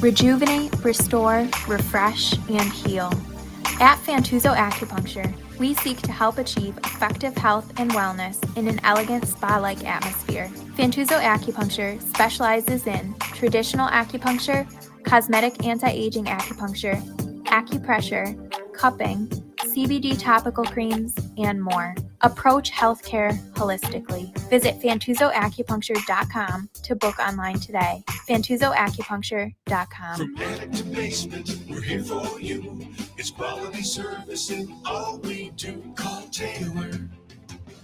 Rejuvenate, restore, refresh, and heal. At Fantuzzo Acupuncture, we seek to help achieve effective health and wellness in an elegant spa-like atmosphere. Fantuzzo Acupuncture specializes in traditional acupuncture, cosmetic anti-aging acupuncture, acupressure, cupping, CBD topical creams, and more. Approach healthcare holistically. Visit FantuzzoAcupuncture.com to book online today. FantuzzoAcupuncture.com. From attic to basement, we're here for you. It's quality service in all we do. Call Taylor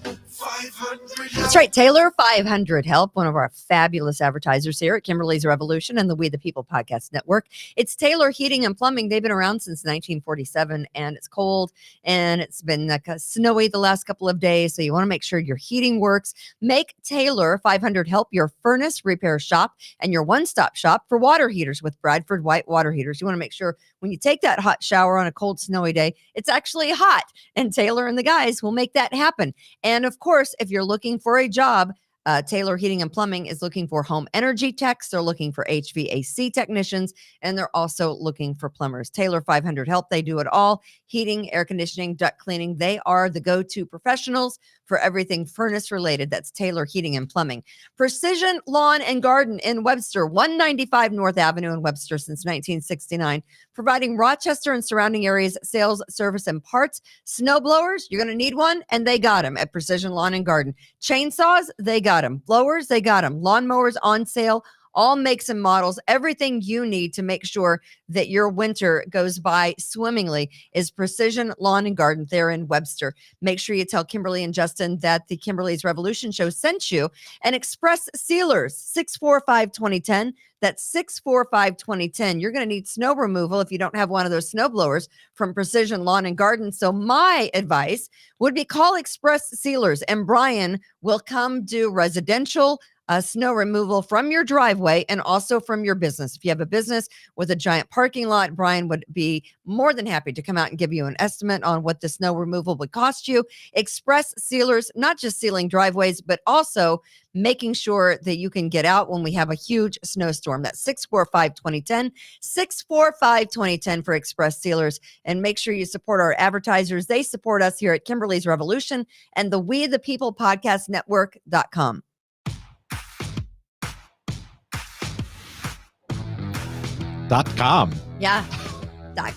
500. That's right, Taylor 500 Help, one of our fabulous advertisers here at Kimberly's Revolution and the We the People Podcast Network. It's Taylor Heating and Plumbing. They've been around since 1947, and it's cold, and it's been snowy the last couple of days, so you want to make sure your heating works. Make Taylor 500 Help your furnace repair shop and your one-stop shop for water heaters with Bradford White water heaters. You want to make sure when you take that hot shower on a cold, snowy day, it's actually hot, and Taylor and the guys will make that happen. And of course, if you're looking for a job, Taylor Heating and Plumbing is looking for home energy techs. They're looking for HVAC technicians, and they're also looking for plumbers. Taylor 500 Help, they do it all. Heating, air conditioning, duct cleaning. They are the go-to professionals for everything furnace related. That's Taylor Heating and Plumbing. Precision Lawn and Garden in Webster, 195 North Avenue in Webster since 1969, providing Rochester and surrounding areas sales, service, and parts. Snow blowers, you're going to need one, and they got them at Precision Lawn and Garden. Chainsaws, they got them. Blowers, they got them. Lawnmowers on sale. All makes and models, everything you need to make sure that your winter goes by swimmingly is Precision Lawn and Garden there in Webster. Make sure you tell Kimberly and Justin that the Kimberly's Revolution show sent you. And Express Sealers, 645-2010. That's 645-2010. You're going to need snow removal if you don't have one of those snow blowers from Precision Lawn and Garden. So my advice would be call Express Sealers, and Brian will come do residential snow removal from your driveway and also from your business. If you have a business with a giant parking lot, Brian would be more than happy to come out and give you an estimate on what the snow removal would cost you. Express Sealers, not just sealing driveways, but also making sure that you can get out when we have a huge snowstorm. That's 645-2010, 645-2010 for Express Sealers. And make sure you support our advertisers. They support us here at Kimberly's Revolution and the We the People Podcast Network.com. .com. Yeah,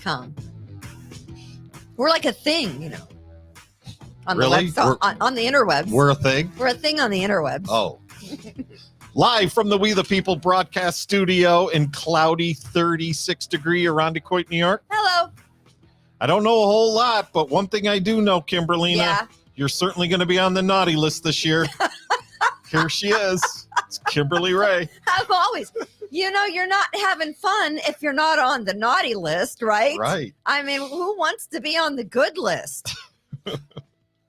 .com. We're like a thing, you know. On Really? The on the interwebs. We're a thing? We're a thing on the interwebs. Oh. Live from the We the People broadcast studio in cloudy 36-degree Irondequoit, New York. Hello. I don't know a whole lot, but one thing I do know, Kimberlina, Yeah. you're certainly going to be on the naughty list this year. Here she is. It's Kimberly Ray. I'm always. You know, you're not having fun if you're not on the naughty list, right? Right. I mean, who wants to be on the good list?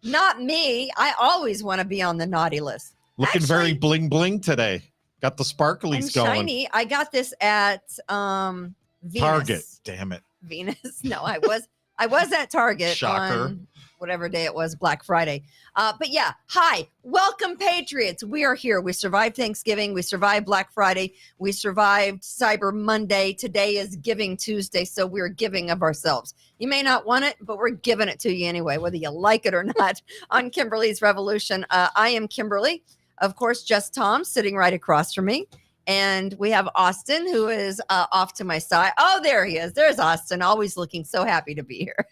Not me. I always want to be on the naughty list. Looking very bling bling today. Got the sparklies and going. Shiny. I got this at Venus. Target. Damn it. Venus. No, I was at Target. Shocker. On whatever day it was, Black Friday. But yeah, hi, welcome Patriots. We are here. We survived Thanksgiving. We survived Black Friday. We survived Cyber Monday. Today is Giving Tuesday, so we're giving of ourselves. You may not want it, but we're giving it to you anyway, whether you like it or not, on Kimberly's Revolution. I am Kimberly. Of course, Just Tom sitting right across from me. And we have Austin, who is off to my side. Oh, there he is. There's Austin, always looking so happy to be here.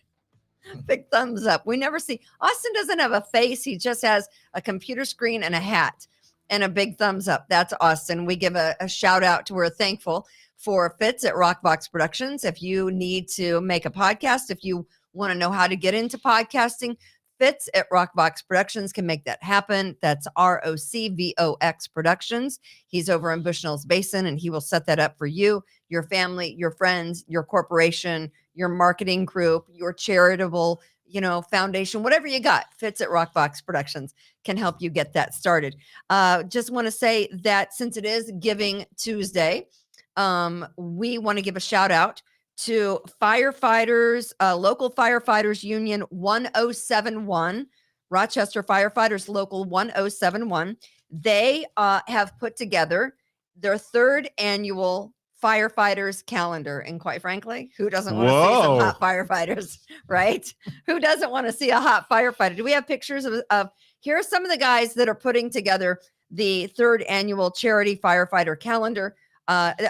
Big thumbs up. We never see Austin doesn't have a face. He just has a computer screen and a hat and a big thumbs up. That's Austin. We give a shout out to, we're thankful for Fitz at Rockbox Productions. If you need to make a podcast, if you want to know how to get into podcasting, Fitz at Rockbox Productions can make that happen. That's ROCVOX Productions. He's over in Bushnell's Basin, and he will set that up for you, your family, your friends, your corporation, your marketing group, your charitable, foundation, whatever you got. Fitz at Rockbox Productions can help you get that started. Just want to say that since it is Giving Tuesday, we want to give a shout out to firefighters, local firefighters union 1071, Rochester Firefighters Local 1071. They have put together their third annual firefighters calendar. And quite frankly, who doesn't want to see some hot firefighters, right? Who doesn't want to see a hot firefighter? Do we have pictures of here are some of the guys that are putting together the 3rd annual charity firefighter calendar.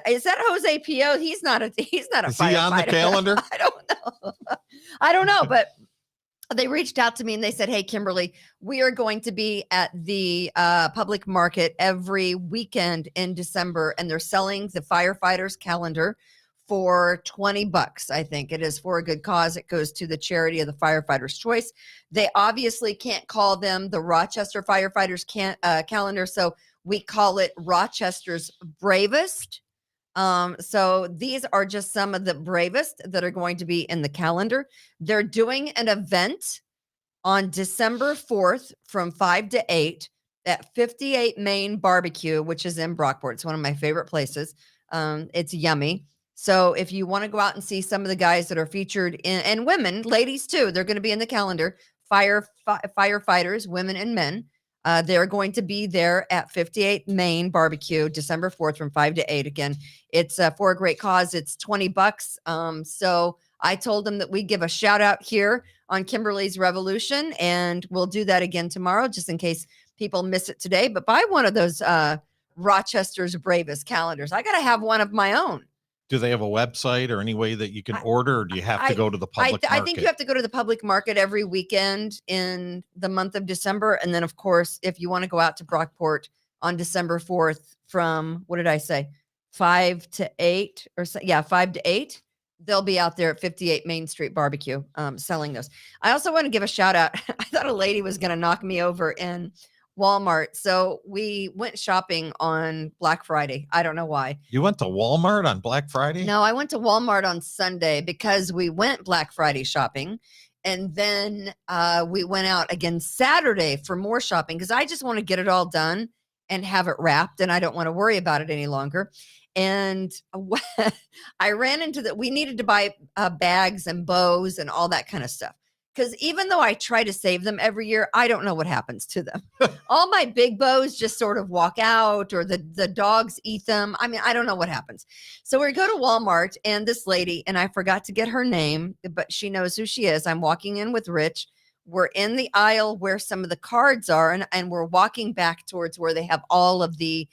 Is that Jose Pio? He's not a Is firefighter. he on the calendar? I don't know, but they reached out to me and they said, hey, Kimberly, we are going to be at the public market every weekend in December, and they're selling the firefighters calendar for $20. I think it is for a good cause. It goes to the charity of the Firefighters' Choice. They obviously can't call them the Rochester Firefighters calendar, so we call it Rochester's Bravest. So these are just some of the bravest that are going to be in the calendar. They're doing an event on December 4th from 5 to 8 at 58 Main Barbecue, which is in Brockport. It's one of my favorite places. It's yummy. So if you want to go out and see some of the guys that are featured in, and women, ladies too, they're going to be in the calendar, firefighters, women and men. They're going to be there at 58 Main Barbecue, December 4th from 5 to 8. Again, it's for a great cause. It's $20. So I told them that we give a shout out here on Kimberly's Revolution, and we'll do that again tomorrow, just in case people miss it today. But buy one of those Rochester's Bravest calendars. I got to have one of my own. Do they have a website or any way that you can order, or do you have to go to the public market? I think you have to go to the public market every weekend in the month of December. And then, of course, if you want to go out to Brockport on December 4th from, what did I say, 5 to 8 or so? Yeah, 5 to 8. They'll be out there at 58 Main Street Barbecue selling those. I also want to give a shout out. I thought a lady was going to knock me over in Walmart. So we went shopping on Black Friday. I don't know why. You went to Walmart on Black Friday? No, I went to Walmart on Sunday because we went Black Friday shopping. And then we went out again Saturday for more shopping because I just want to get it all done and have it wrapped. And I don't want to worry about it any longer. And I ran into that. We needed to buy bags and bows and all that kind of stuff. Because even though I try to save them every year, I don't know what happens to them. All my big bows just sort of walk out, or the dogs eat them. I mean, I don't know what happens. So we go to Walmart, and this lady, and I forgot to get her name, but she knows who she is. I'm walking in with Rich. We're in the aisle where some of the cards are, and we're walking back towards where they have all of the,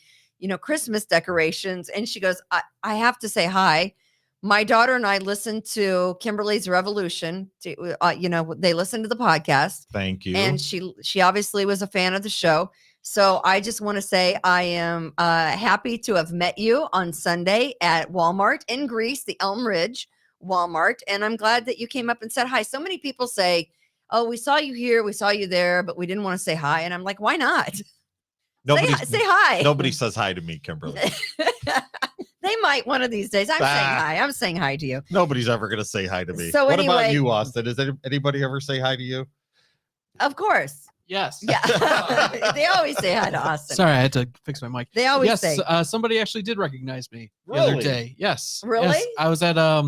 Christmas decorations. And she goes, I have to say hi. My daughter and I listened to Kimberly's Revolution. They listened to the podcast. Thank you. And she obviously was a fan of the show. So I just want to say I am happy to have met you on Sunday at Walmart in Greece, the Elm Ridge Walmart. And I'm glad that you came up and said hi. So many people say, oh, we saw you here, we saw you there, but we didn't want to say hi. And I'm like, why not? Say hi. Nobody says hi to me, Kimberly. They might one of these days. I'm saying hi to you. Nobody's ever going to say hi to me. So what anyway, about you, Austin? Does anybody ever say hi to you? Of course. Yes. Yeah. They always say hi to Austin. Sorry, I had to fix my mic. They always say. Somebody actually did recognize me the Really? other day. Yes. Really? Yes. I was at I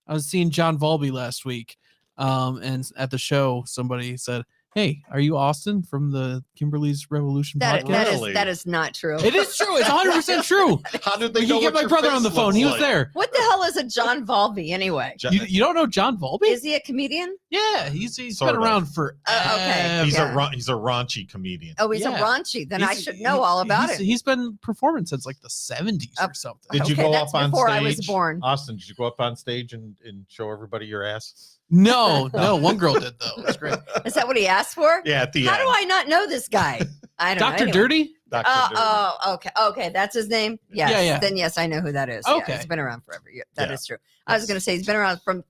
was seeing John Volby last week. And at the show, somebody said, "Hey, are you Austin from the Kimberly's Revolution podcast?" That is not true. It is true. It's 100% true. How did they You know get what my your brother face on the phone. looks He was like? there. What the hell is a John Volby anyway? You don't know John Volby? Is he a comedian? Yeah, he's Sort been of. around for. Okay. He's Yeah. he's a raunchy comedian. Oh, he's Yeah. a raunchy. Then I should know all about it. He's been performing since like the 70s or something. Did you Okay, go that's up on before stage? I was born. Austin, did you go up on stage and show everybody your ass? No, one girl did though. It was great. Is that what he asked for? Yeah, at the How end. do I not know this guy? I don't know. Dr. Anyway. Dirty? Dr. Dirty. Oh, okay. That's his name. Yes. Yeah. Then yes, I know who that is. Okay. Yeah, he's been around forever. Yeah, that Yeah. is true. I was going to say he's been around from.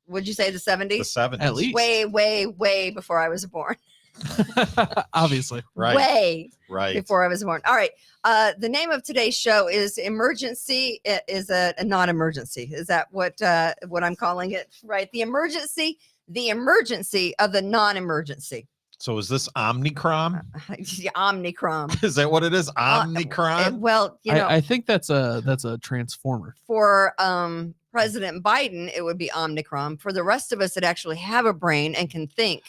Would you say the 70s? The 70s. At least. Way before I was born. Obviously. Right. Way Right. before I was born. All right. The name of today's show is Emergency. Is a non-emergency. Is that what I'm calling it? Right. The emergency of the non-emergency. So is this Omnicron? Omnicron. Is that what it is? Omnicron? Well, I think that's a transformer. for President Biden, it would be Omnicron. For the rest of us that actually have a brain and can think,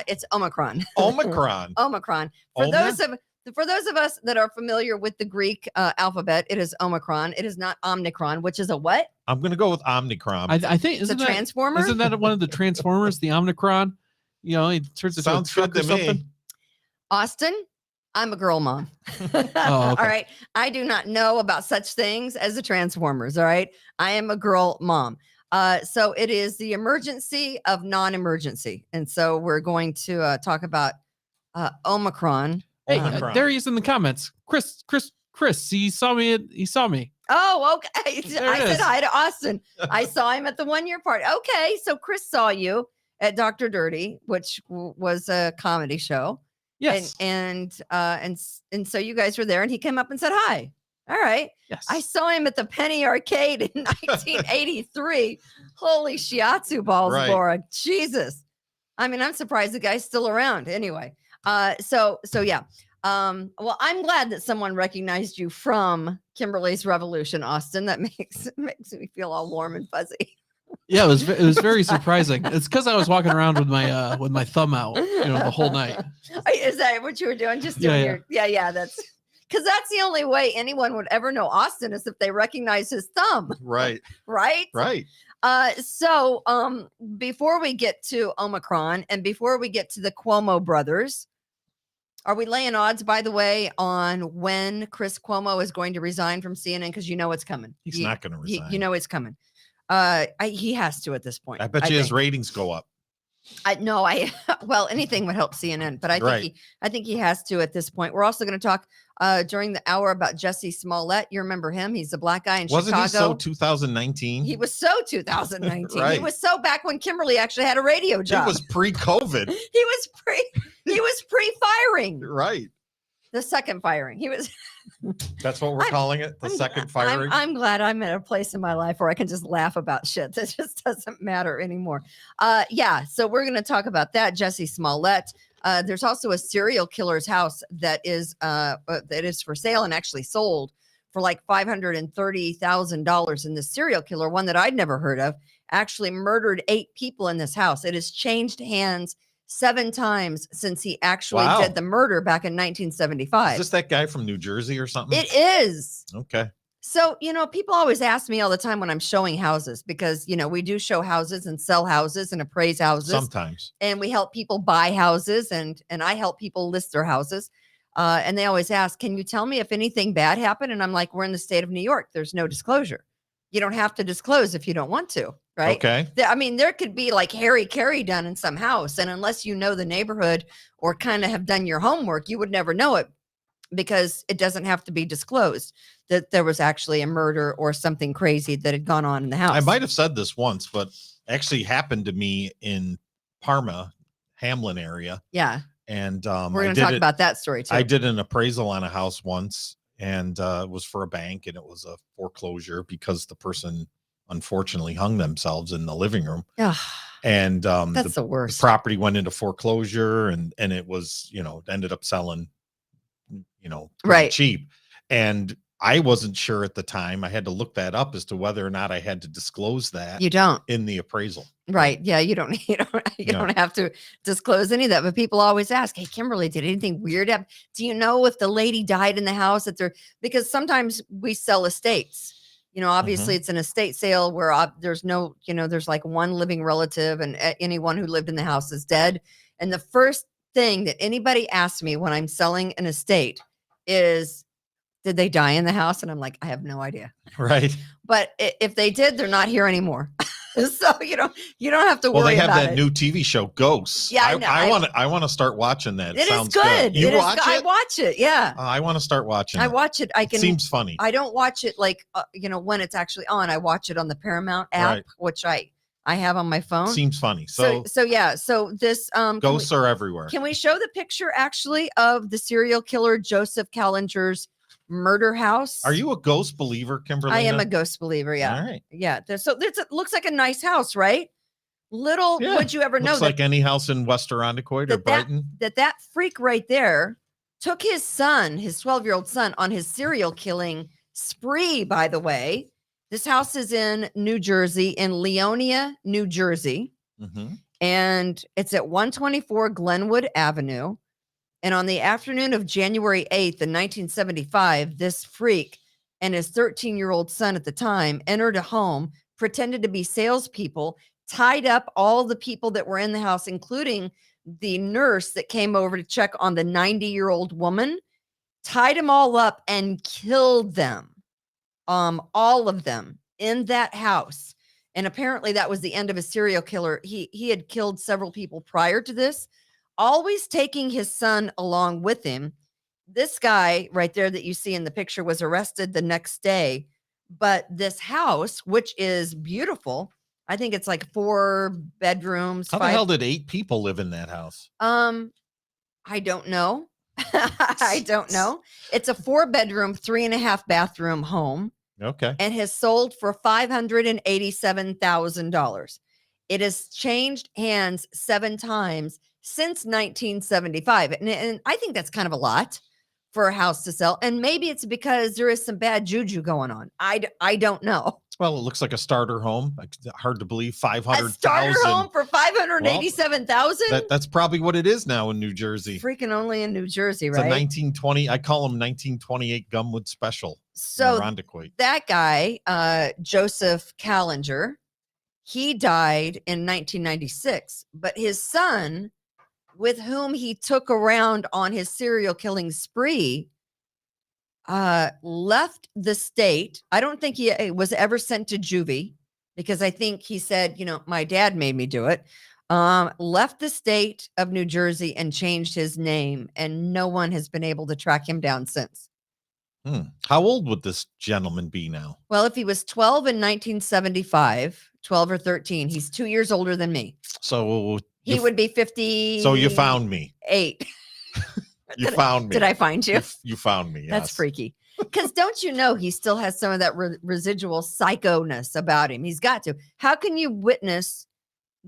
it's Omicron. Omicron. Omicron. For those of us that are familiar with the Greek alphabet, it is Omicron. It is not Omnicron, which is a what? I'm going to go with Omnicron. I think It's a transformer. Isn't that one of the Transformers, the Omnicron? You know, it turns into a Sounds truck good or to something. me. Austin, I'm a girl mom. okay. All right. I do not know about such things as the Transformers. All right. I am a girl mom. So it is the emergency of non-emergency. And so we're going to talk about Omicron. Hey, Omicron. there he is in the comments. Chris, he saw me. Oh, okay. There I it said is. hi to Austin. I saw him at the 1 year party. Okay. So Chris saw you at Dr. Dirty, which was a comedy show. Yes. And so you guys were there and he came up and said hi. All right. Yes. I saw him at the Penny Arcade in 1983. Holy shiatsu balls, Right. Laura. Jesus. I mean, I'm surprised the guy's still around. Anyway. So yeah. Well, I'm glad that someone recognized you from Kimberly's Revolution, Austin. That makes me feel all warm and fuzzy. Yeah, it was very surprising. It's because I was walking around with my thumb out, the whole night. Is that what you were doing? Just doing Yeah. That's because that's the only way anyone would ever know Austin is if they recognize his thumb. Right. Right. Right. So before we get to Omicron and before we get to the Cuomo brothers, are we laying odds, by the way, on when Chris Cuomo is going to resign from CNN? Because you know it's coming. He's not going to resign. You know it's coming. He has to at this point. I bet you his ratings go up. Well, anything would help CNN, but I think he has to at this point. We're also going to talk during the hour about Jesse Smallett. You remember him? He's the black guy in Wasn't Chicago. he so 2019? He was so 2019. Right. He was so back when Kimberly actually had a radio job. He was pre-COVID. He was pre-firing. Right. The second firing. He was. That's what we're calling it. The second firing. I'm glad I'm at a place in my life where I can just laugh about shit that just doesn't matter anymore. So we're going to talk about that. Jesse Smallett. There's also a serial killer's house that is for sale and actually sold for like $530,000. And the serial killer, one that I'd never heard of, actually murdered 8 people in this house. It has changed hands 7 times since he actually did the murder back in 1975. Is this that guy from New Jersey or something? It is. Okay. So, people always ask me all the time when I'm showing houses because, we do show houses and sell houses and appraise houses. Sometimes. And we help people buy houses and I help people list their houses. And they always ask, can you tell me if anything bad happened? And I'm like, we're in the state of New York. There's no disclosure. You don't have to disclose if you don't want to. Right. Okay. There could be like Harry Carey done in some house. And unless you know the neighborhood or kind of have done your homework, you would never know it because it doesn't have to be disclosed that there was actually a murder or something crazy that had gone on in the house. I might have said this once, but actually happened to me in Parma, Hamlin area. Yeah. And we're going to talk about that story too. I did an appraisal on a house once and it was for a bank and it was a foreclosure because the person unfortunately hung themselves in the living room. And that's the worst. The property went into foreclosure and it was, ended up selling, right, cheap. And I wasn't sure at the time. I had to look that up as to whether or not I had to disclose that. You don't in the appraisal. Right. Yeah, you don't have to disclose any of that. But people always ask, hey, Kimberly, did anything weird happen? Do you know if the lady died in the house because sometimes we sell estates. Obviously it's an estate sale where there's no, there's like one living relative and anyone who lived in the house is dead. And the first thing that anybody asks me when I'm selling an estate is, did they die in the house? And I'm like, I have no idea. Right. But if they did, they're not here anymore. So you don't have to worry about it. Well, they have that new TV show, Ghosts. Yeah, I want to start watching that. It sounds is good. You watch it? I watch it. Yeah. I want to start watching. I watch it. It seems funny. I don't watch it like when it's actually on. I watch it on the Paramount app, which I have on my phone. Seems funny. So this ghosts are everywhere. Can we show the picture actually of the serial killer Joseph Callenger's murder house? Are you a ghost believer, Kimberly? I am a ghost believer. Yeah. All right. Yeah. It looks like a nice house, right? Would you ever know? Looks like any house in West Irondequoit or Brighton. That freak right there took his son, his 12-year-old son, on his serial killing spree, by the way. This house is in New Jersey, in Leonia, New Jersey. And it's at 124 Glenwood Avenue. And on the afternoon of January 8th in 1975, this freak and his 13-year-old son at the time entered a home, pretended to be salespeople, tied up all the people that were in the house, including the nurse that came over to check on the 90-year-old woman, tied them all up and killed them. All of them in that house. And apparently that was the end of a serial killer. He had killed several people prior to this, always taking his son along with him. This guy right there that you see in the picture was arrested the next day. But this house, which is beautiful, I think it's like 4 bedrooms. How the hell did 8 people live in that house? I don't know. I don't know. It's a 4-bedroom, 3.5 bathroom home. Okay. And has sold for $587,000. It has changed hands 7 times since 1975. And I think that's kind of a lot for a house to sell. And maybe it's because there is some bad juju going on. I don't know. Well, it looks like a starter home. Hard to believe. 500,000. A starter home for $587,000? Well, that's probably what it is now in New Jersey. Freaking only in New Jersey, It's right? a 1920. I call them 1928 Gumwood Special. So Rondequoit. that guy, Joseph Callinger, he died in 1996, but his son, with whom he took around on his serial killing spree, left the state. I don't think he was ever sent to juvie, because I think he said, my dad made me do it. Left the state of New Jersey and changed his name, and no one has been able to track him down since. How old would this gentleman be now? Well, if he was 12 in 1975, 12 or 13, he's 2 years older than me. So he would be 50. So you found me. 8. You found me. Did I find you? You found me. Yes. That's freaky. Because don't you know he still has some of that residual psycho-ness about him? He's got to. How can you witness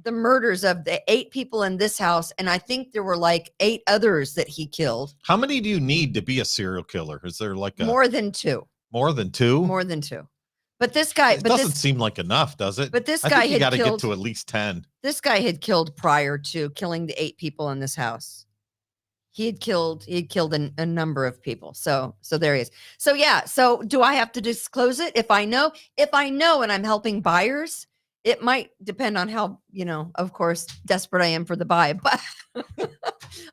the murders of the 8 people in this house? And I think there were like 8 others that he killed. How many do you need to be a serial killer? Is there like more than 2? More than 2? More than 2. But this guy, it doesn't seem like enough, does it? But this I guy think you had got to killed, get to at least 10. This guy had killed prior to killing the 8 people in this house. He had killed a number of people. So there he is. So yeah. So do I have to disclose it? If I know and I'm helping buyers, it might depend on how, of course, desperate I am for the buy. But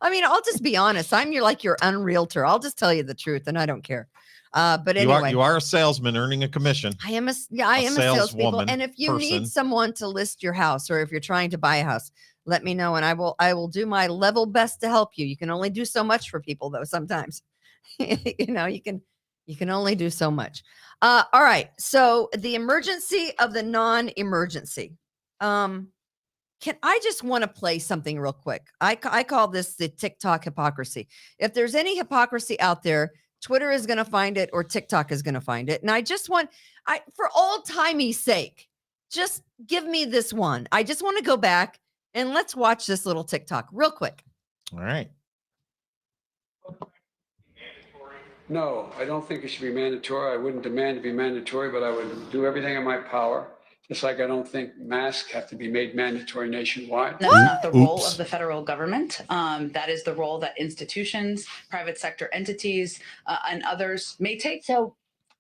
I mean, I'll just be honest. I'm your unrealtor. I'll just tell you the truth, and I don't care. But anyway, you are a salesman earning a commission. I am a salespeople. And if you need someone to list your house, or if you're trying to buy a house, let me know, and I will do my level best to help you. You can only do so much for people, though. Sometimes, you can only do so much. All right. So the emergency of the non-emergency. I just want to play something real quick. I call this the TikTok hypocrisy. If there's any hypocrisy out there, Twitter is going to find it, or TikTok is going to find it. And I just want, for old-timey's sake, just give me this one. I just want to go back and let's watch this little TikTok real quick. All right. No, I don't think it should be mandatory. I wouldn't demand to be mandatory, but I would do everything in my power. Just like I don't think masks have to be made mandatory nationwide. That's not the role of the federal government. That is the role that institutions, private sector entities, and others may take. So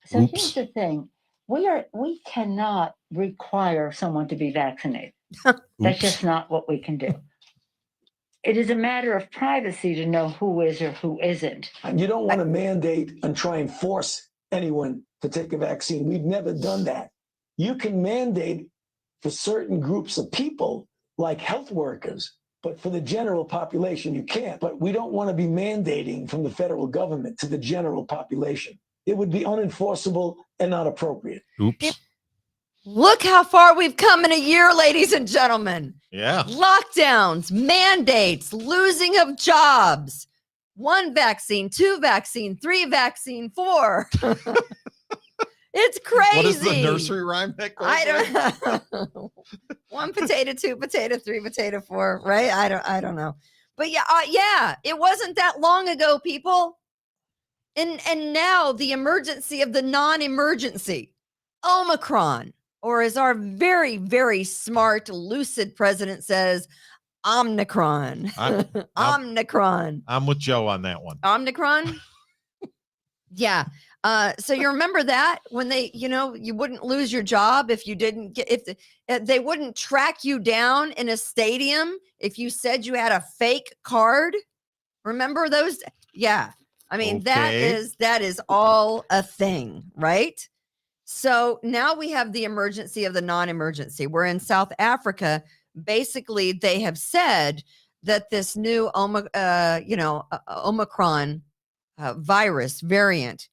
here's the thing. We cannot require someone to be vaccinated. That's just not what we can do. It is a matter of privacy to know who is or who isn't. You don't want to mandate and try and force anyone to take a vaccine. We've never done that. You can mandate for certain groups of people, like health workers, but for the general population, you can't. But we don't want to be mandating from the federal government to the general population. It would be unenforceable and not appropriate. Oops. Look how far we've come in a year, ladies and gentlemen. Yeah. Lockdowns, mandates, losing of jobs. 1 vaccine, 2 vaccine, 3 vaccine, 4. It's crazy. What is the nursery rhyme that goes I don't know. 1 potato, 2 potato, 3 potato, 4, right? I don't know. But yeah, it wasn't that long ago, people. And now the emergency of the non-emergency, Omicron. Or as our very, very smart, lucid president says, Omicron. Omicron. I'm with Joe on that one. Omicron. Yeah. So you remember that when they, you wouldn't lose your job if you didn't get, they wouldn't track you down in a stadium if you said you had a fake card. Remember those? Yeah. I mean, Okay. that is all a thing, right? So now we have the emergency of the non-emergency. We're in South Africa. Basically, they have said that this new Omicron virus variant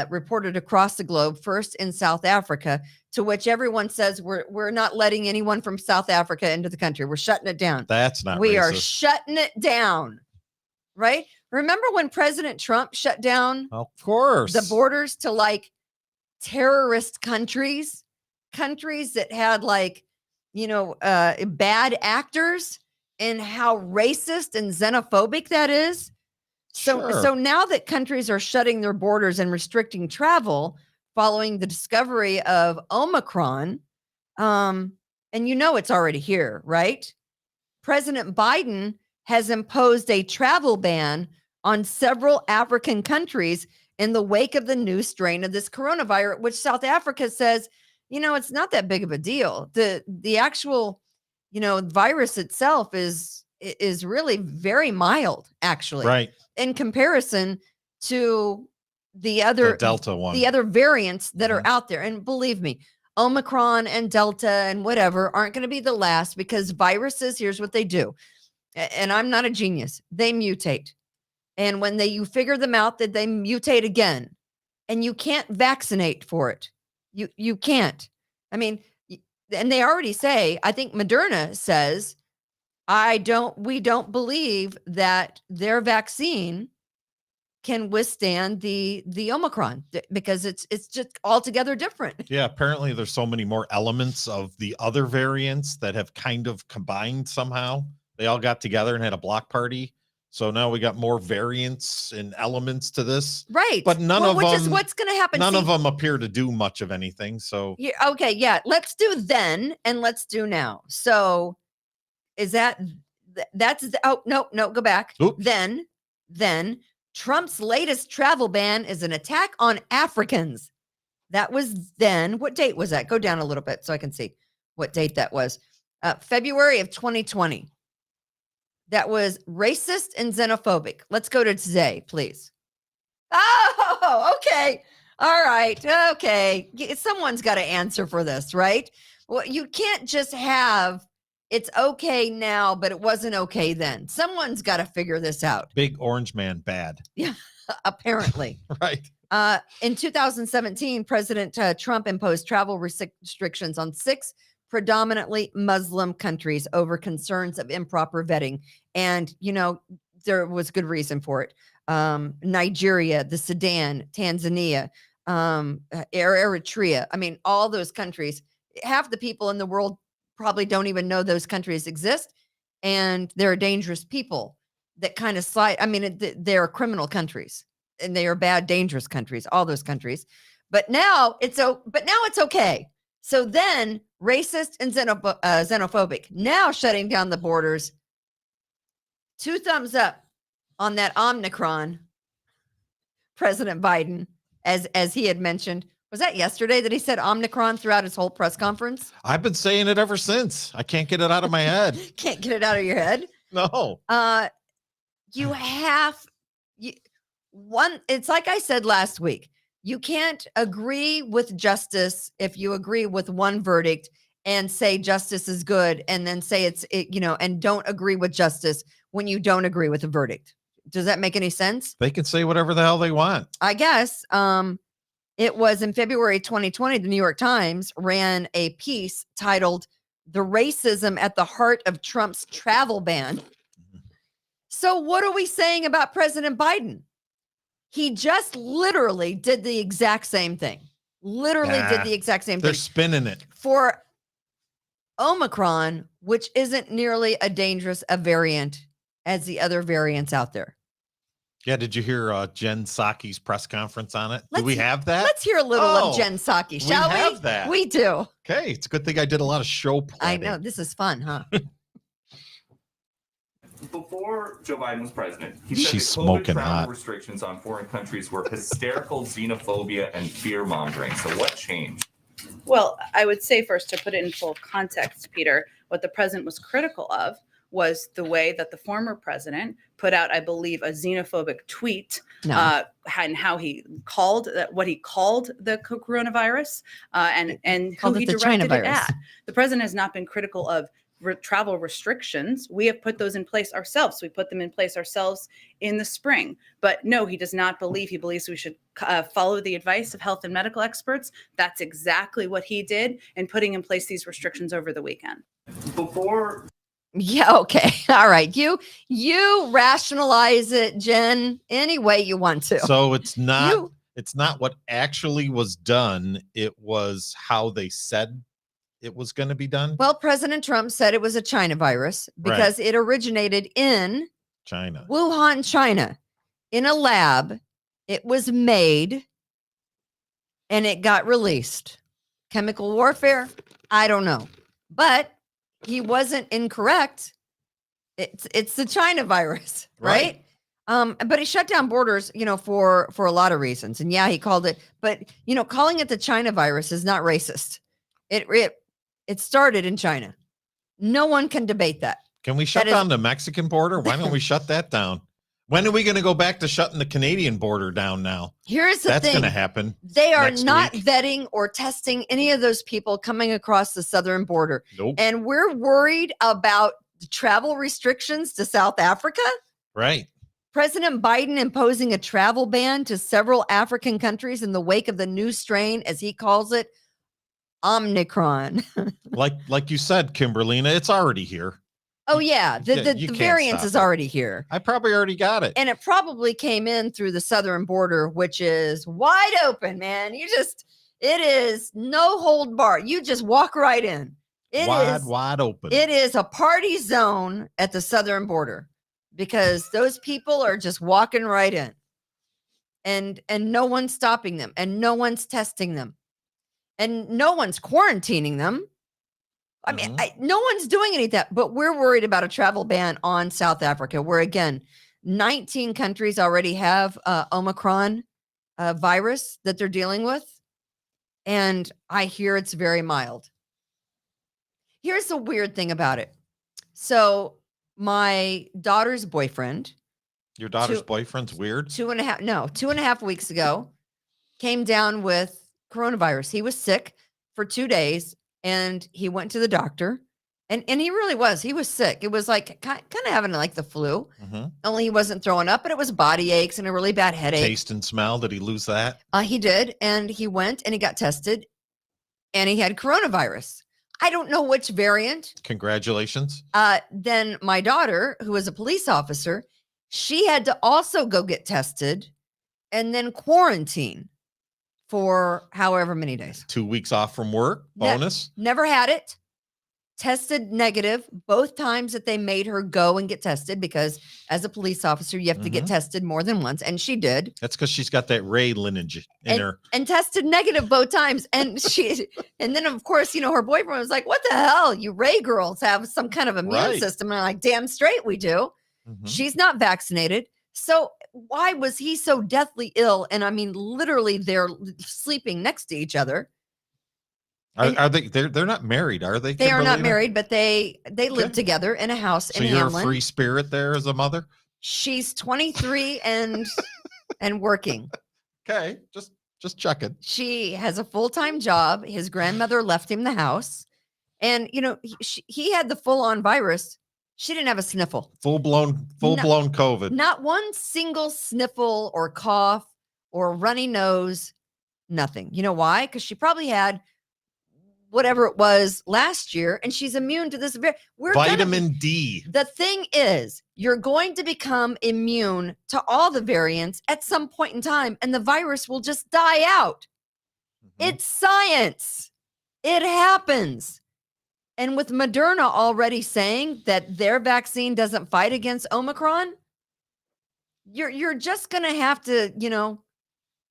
reported across the globe, first in South Africa, to which everyone says we're not letting anyone from South Africa into the country. We're shutting it down. That's not We racist. are shutting it down, right? Remember when President Trump shut down Of course. the borders to like terrorist countries that had like, bad actors, and how racist and xenophobic that is? So now that countries are shutting their borders and restricting travel following the discovery of Omicron, and it's already here, right? President Biden has imposed a travel ban on several African countries in the wake of the new strain of this coronavirus, which South Africa says, it's not that big of a deal. The actual, virus itself is really very mild, actually. Right. In comparison to the other Delta one, the other variants that are out there. And believe me, Omicron and Delta and whatever aren't going to be the last, because viruses, here's what they do. And I'm not a genius. They mutate. And when you figure them out, that they mutate again, and you can't vaccinate for it. You can't. I mean, and they already say, I think Moderna says, we don't believe that their vaccine can withstand the Omicron, because it's just altogether different. Yeah, apparently there's so many more elements of the other variants that have kind of combined somehow. They all got together and had a block party. So now we got more variants and elements to this. Right. But which is what's going to happen. None of them appear to do much of anything. So yeah, okay, yeah. Let's do then and let's do now. So is that's no, go back. Oops. Then Trump's latest travel ban is an attack on Africans. That was then. What date was that? Go down a little bit so I can see what date that was. February of 2020. That was racist and xenophobic. Let's go to today, please. Oh, okay. All right. Okay. Someone's got to answer for this, right? Well, you can't just have it's okay now, but it wasn't okay then. Someone's got to figure this out. Big orange man bad. Yeah, apparently. Right. In 2017, President Trump imposed travel restrictions on 6 predominantly Muslim countries over concerns of improper vetting. And, there was good reason for it. Nigeria, the Sudan, Tanzania, Eritrea. I mean, all those countries, half the people in the world probably don't even know those countries exist. And they're dangerous people that kind of slide. I mean, they're criminal countries, and they are bad, dangerous countries, all those countries. But now it's okay. So then racist and xenophobic, now shutting down the borders. 2 thumbs up on that Omicron. President Biden, as he had mentioned, was that yesterday that he said Omicron throughout his whole press conference? I've been saying it ever since. I can't get it out of my head. Can't get it out of your head? No. It's like I said last week. You can't agree with justice if you agree with one verdict and say justice is good, and then say and don't agree with justice when you don't agree with the verdict. Does that make any sense? They can say whatever the hell they want. I guess. It was in February 2020, the New York Times ran a piece titled "The Racism at the Heart of Trump's Travel Ban." So what are we saying about President Biden? He just literally did the exact same thing. They're spinning it. For Omicron, which isn't nearly a dangerous a variant as the other variants out there. Yeah, did you hear Jen Psaki's press conference on it? Do we have that? Let's hear a little of Jen Psaki, shall we? We have that. We do. Okay, it's a good thing I did a lot of show planning. I know, this is fun, huh? Before Joe Biden was president, he said She's that COVID smoking travel hot. restrictions on foreign countries were hysterical xenophobia and fear mongering. So what changed? Well, I would say first, to put it in full context, Peter, what the president was critical of was the way that the former president put out, I believe, a xenophobic tweet and how he called what he called the coronavirus and who he directed it at. The president has not been critical of travel restrictions. We have put those in place ourselves. We put them in place ourselves in the spring. But no, he does not believe. He believes we should follow the advice of health and medical experts. That's exactly what he did in putting in place these restrictions over the weekend. Yeah, okay. All right. You rationalize it, Jen, any way you want to. So it's not what actually was done. It was how they said it was going to be done. Well, President Trump said it was a China virus because it originated in China, Wuhan, China, in a lab. It was made and it got released. Chemical warfare? I don't know. But he wasn't incorrect. It's the China virus, right? But he shut down borders, for a lot of reasons. And yeah, he called it, but calling it the China virus is not racist. It started in China. No one can debate that. Can we shut down the Mexican border? Why don't we shut that down? When are we going to go back to shutting the Canadian border down now? Here's the thing. That's going to happen. They are not vetting or testing any of those people coming across the southern border. Nope. And we're worried about travel restrictions to South Africa. Right. President Biden imposing a travel ban to several African countries in the wake of the new strain, as he calls it, Omicron. like you said, Kimberly, it's already here. Oh, yeah. The variance is already here. I probably already got it. And it probably came in through the southern border, which is wide open, man. It is no hold bar. You just walk right in. Wide open. It is a party zone at the southern border because those people are just walking right in. And no one's stopping them and no one's testing them and no one's quarantining them. I mean, no one's doing any of that, but we're worried about a travel ban on South Africa, where, again, 19 countries already have Omicron virus that they're dealing with. And I hear it's very mild. Here's the weird thing about it. So my daughter's boyfriend. Your daughter's boyfriend's weird? 2.5 weeks ago, came down with coronavirus. He was sick for 2 days. And he went to the doctor and he really was. He was sick. It was like kind of having like the flu, only he wasn't throwing up, but it was body aches and a really bad headache. Taste and smell. Did he lose that? He did. And he went and he got tested and he had coronavirus. I don't know which variant. Congratulations. Then my daughter, who was a police officer, she had to also go get tested and then quarantine for however many days. 2 weeks off from work. Bonus. Never had it. Tested negative both times that they made her go and get tested, because as a police officer, you have to get tested more than once. And she did. That's because she's got that Ray lineage in her. And tested negative both times. And and then of course, her boyfriend was like, what the hell? You Ray girls have some kind of immune system. And I'm like, damn straight we do. She's not vaccinated. So why was he so deathly ill? And I mean, literally they're sleeping next to each other. Are they? They're not married, are they? They are not married, but they live together in a house in Hamlin. So you're a free spirit there as a mother? She's 23 and working. Okay, just checking. She has a full-time job. His grandmother left him the house, and he had the full-on virus. She didn't have a sniffle. Full blown COVID. Not one single sniffle or cough or runny nose. Nothing. You know why? Because she probably had whatever it was last year, and she's immune to this. Vitamin D. The thing is, you're going to become immune to all the variants at some point in time, and the virus will just die out. It's science. It happens. And with Moderna already saying that their vaccine doesn't fight against Omicron, you're just going to have to,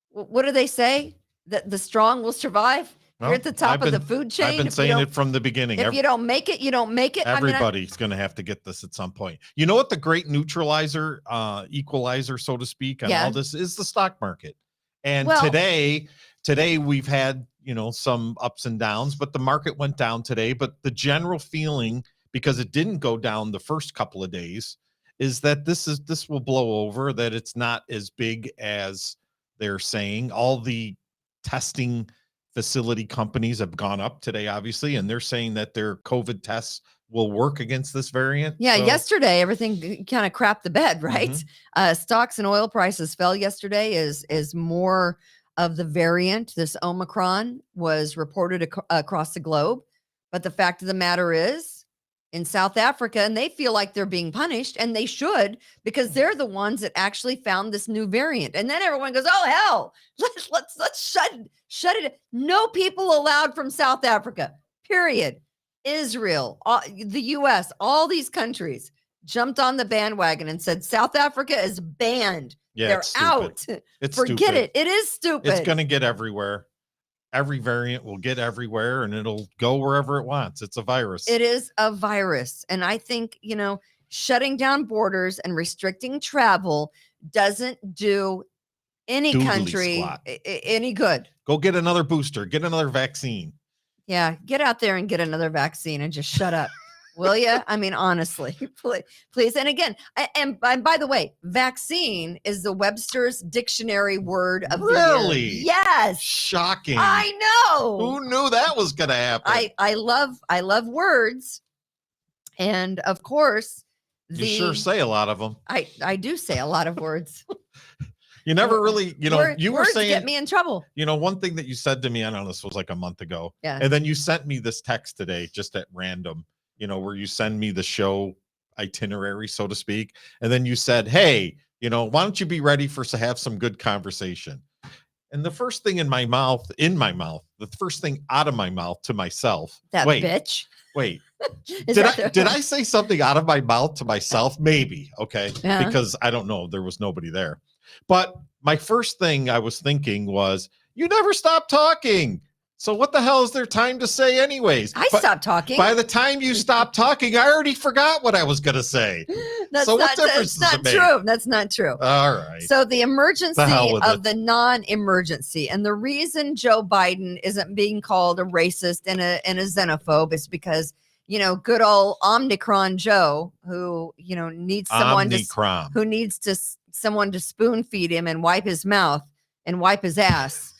what do they say? That the strong will survive? You're at the top of the food chain. I've been saying it from the beginning. If you don't make it, you don't make it. Everybody's going to have to get this at some point. You know what the great neutralizer, equalizer, so to speak, on all this is? The stock market. And today we've had, some ups and downs, but the market went down today. But the general feeling, because it didn't go down the first couple of days, is that this will blow over, that it's not as big as they're saying. All the testing facility companies have gone up today, obviously, and they're saying that their COVID tests will work against this variant. Yeah, yesterday everything kind of crapped the bed, right? Mm-hmm. Stocks and oil prices fell yesterday as more of the variant, this Omicron, was reported across the globe. But the fact of the matter is, in South Africa, and they feel like they're being punished, and they should, because they're the ones that actually found this new variant. And then everyone goes, "Oh hell, let's shut it." No people allowed from South Africa. Period. Israel, the U.S., all these countries jumped on the bandwagon and said South Africa is banned. Yeah, they're out. Forget it. It is stupid. It's going to get everywhere. Every variant will get everywhere, and it'll go wherever it wants. It's a virus. It is a virus. And I think, shutting down borders and restricting travel doesn't do any country any good. Go get another booster. Get another vaccine. Yeah, get out there and get another vaccine and just shut up. Will you? I mean, honestly, please. And again, and by the way, vaccine is the Webster's dictionary word of the year. Yes. Shocking. I know. Who knew that was going to happen? I love words. And of course, you sure say a lot of them. I do say a lot of words. You never really, you were saying, get me in trouble. One thing that you said to me, I don't know, this was like a month ago. Yeah. And then you sent me this text today, just at random, where you send me the show itinerary, so to speak. And then you said, "Hey, why don't you be ready to have some good conversation?" And the first thing in my mouth, the first thing out of my mouth to myself. Bitch. Wait, did I say something out of my mouth to myself? Maybe. Okay. Yeah. Because I don't know. There was nobody there. But my first thing I was thinking was, you never stop talking. So what the hell is there time to say anyways? Stopped talking. By the time you stopped talking, I already forgot what I was going to say. That's not true. That's not true. All right. So the emergency of the non-emergency, and the reason Joe Biden isn't being called a racist and a xenophobe is because, good old Omicron Joe, who, needs someone someone to spoon feed him and wipe his mouth and wipe his ass.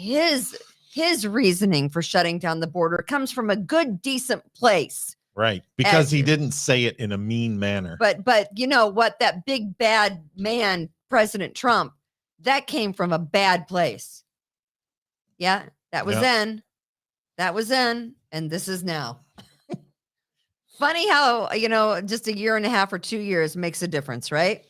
His reasoning for shutting down the border comes from a good, decent place. Right. Because he didn't say it in a mean manner. But you know what? That big bad man, President Trump, that came from a bad place. Yeah. That was then. That was then. And this is now. Funny how, just a year and a half or 2 years makes a difference, right?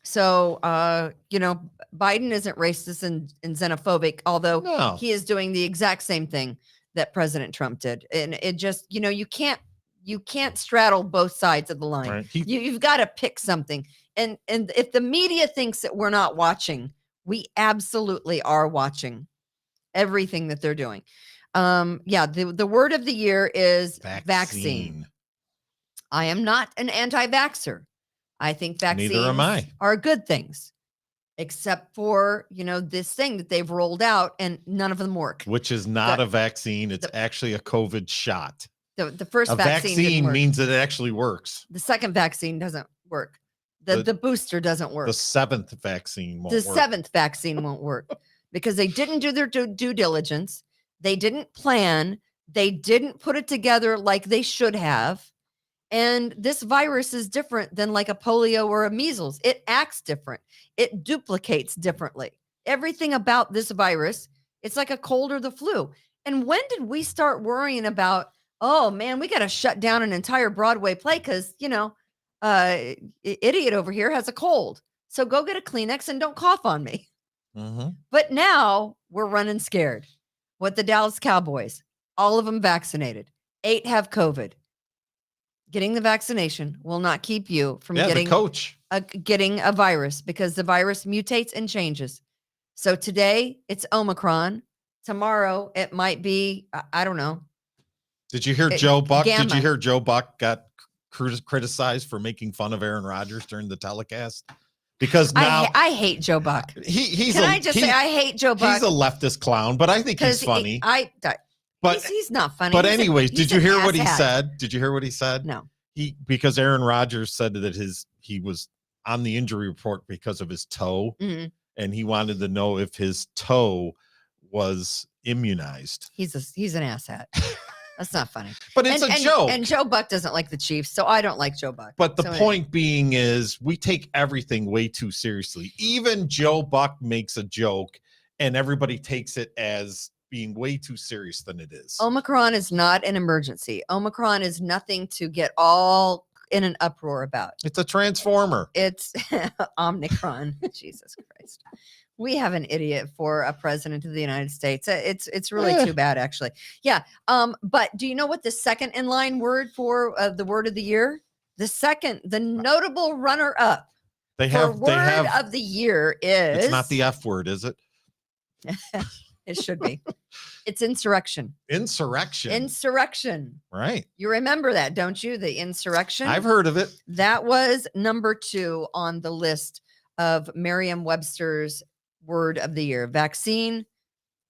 So, Biden isn't racist and xenophobic, although he is doing the exact same thing that President Trump did. And it just, you can't straddle both sides of the line. Right. You've got to pick something. And if the media thinks that we're not watching, we absolutely are watching everything that they're doing. The word of the year is vaccine. I am not an anti-vaxxer. I think vaccines are good things, except for, this thing that they've rolled out and none of them work. Which is not a vaccine. It's actually a COVID shot. The first vaccine means that it actually works. The second vaccine doesn't work. The booster doesn't work. The seventh vaccine won't work. The seventh vaccine won't work because they didn't do their due diligence. They didn't plan. They didn't put it together like they should have. And this virus is different than like a polio or a measles. It acts different. It duplicates differently. Everything about this virus, it's like a cold or the flu. And when did we start worrying about, oh man, we got to shut down an entire Broadway play because, idiot over here has a cold. So go get a Kleenex and don't cough on me. Mm-hmm. But now we're running scared. What the Dallas Cowboys, all of them vaccinated. 8 have COVID. Getting the vaccination will not keep you from getting a virus because the virus mutates and changes. So today it's Omicron, Tomorrow it might be, I don't know. Did you hear Joe Buck? Did Gamma. you hear Joe Buck got criticized for making fun of Aaron Rodgers during the telecast? Because now I hate Joe Buck. He's Can I just say I hate Joe Buck? He's a leftist clown, but I think he's funny. But he's not funny. But anyways, did you hear what he asshat. said? Did you hear what he said? No. Because Aaron Rodgers said that he was on the injury report because of his toe, and he wanted to know if his toe was immunized. He's an asshat. That's not funny. But it's a joke. And Joe Buck doesn't like the Chiefs, so I don't like Joe Buck. But the point being is we take everything way too seriously. Even Joe Buck makes a joke and everybody takes it as being way too serious than it is. Omicron is not an emergency. Omicron is nothing to get all in an uproar about. It's a transformer. It's Omicron. Jesus Christ. We have an idiot for a president of the United States. It's really too bad, actually. Yeah. But do you know what the second in line word for the word of the year? The notable runner up. Word of the year is. It's not the F word, is it? It should be. It's insurrection. Insurrection. Right. You remember that, don't you? The insurrection. I've heard of it. That was number 2 on the list of Merriam-Webster's word of the year: vaccine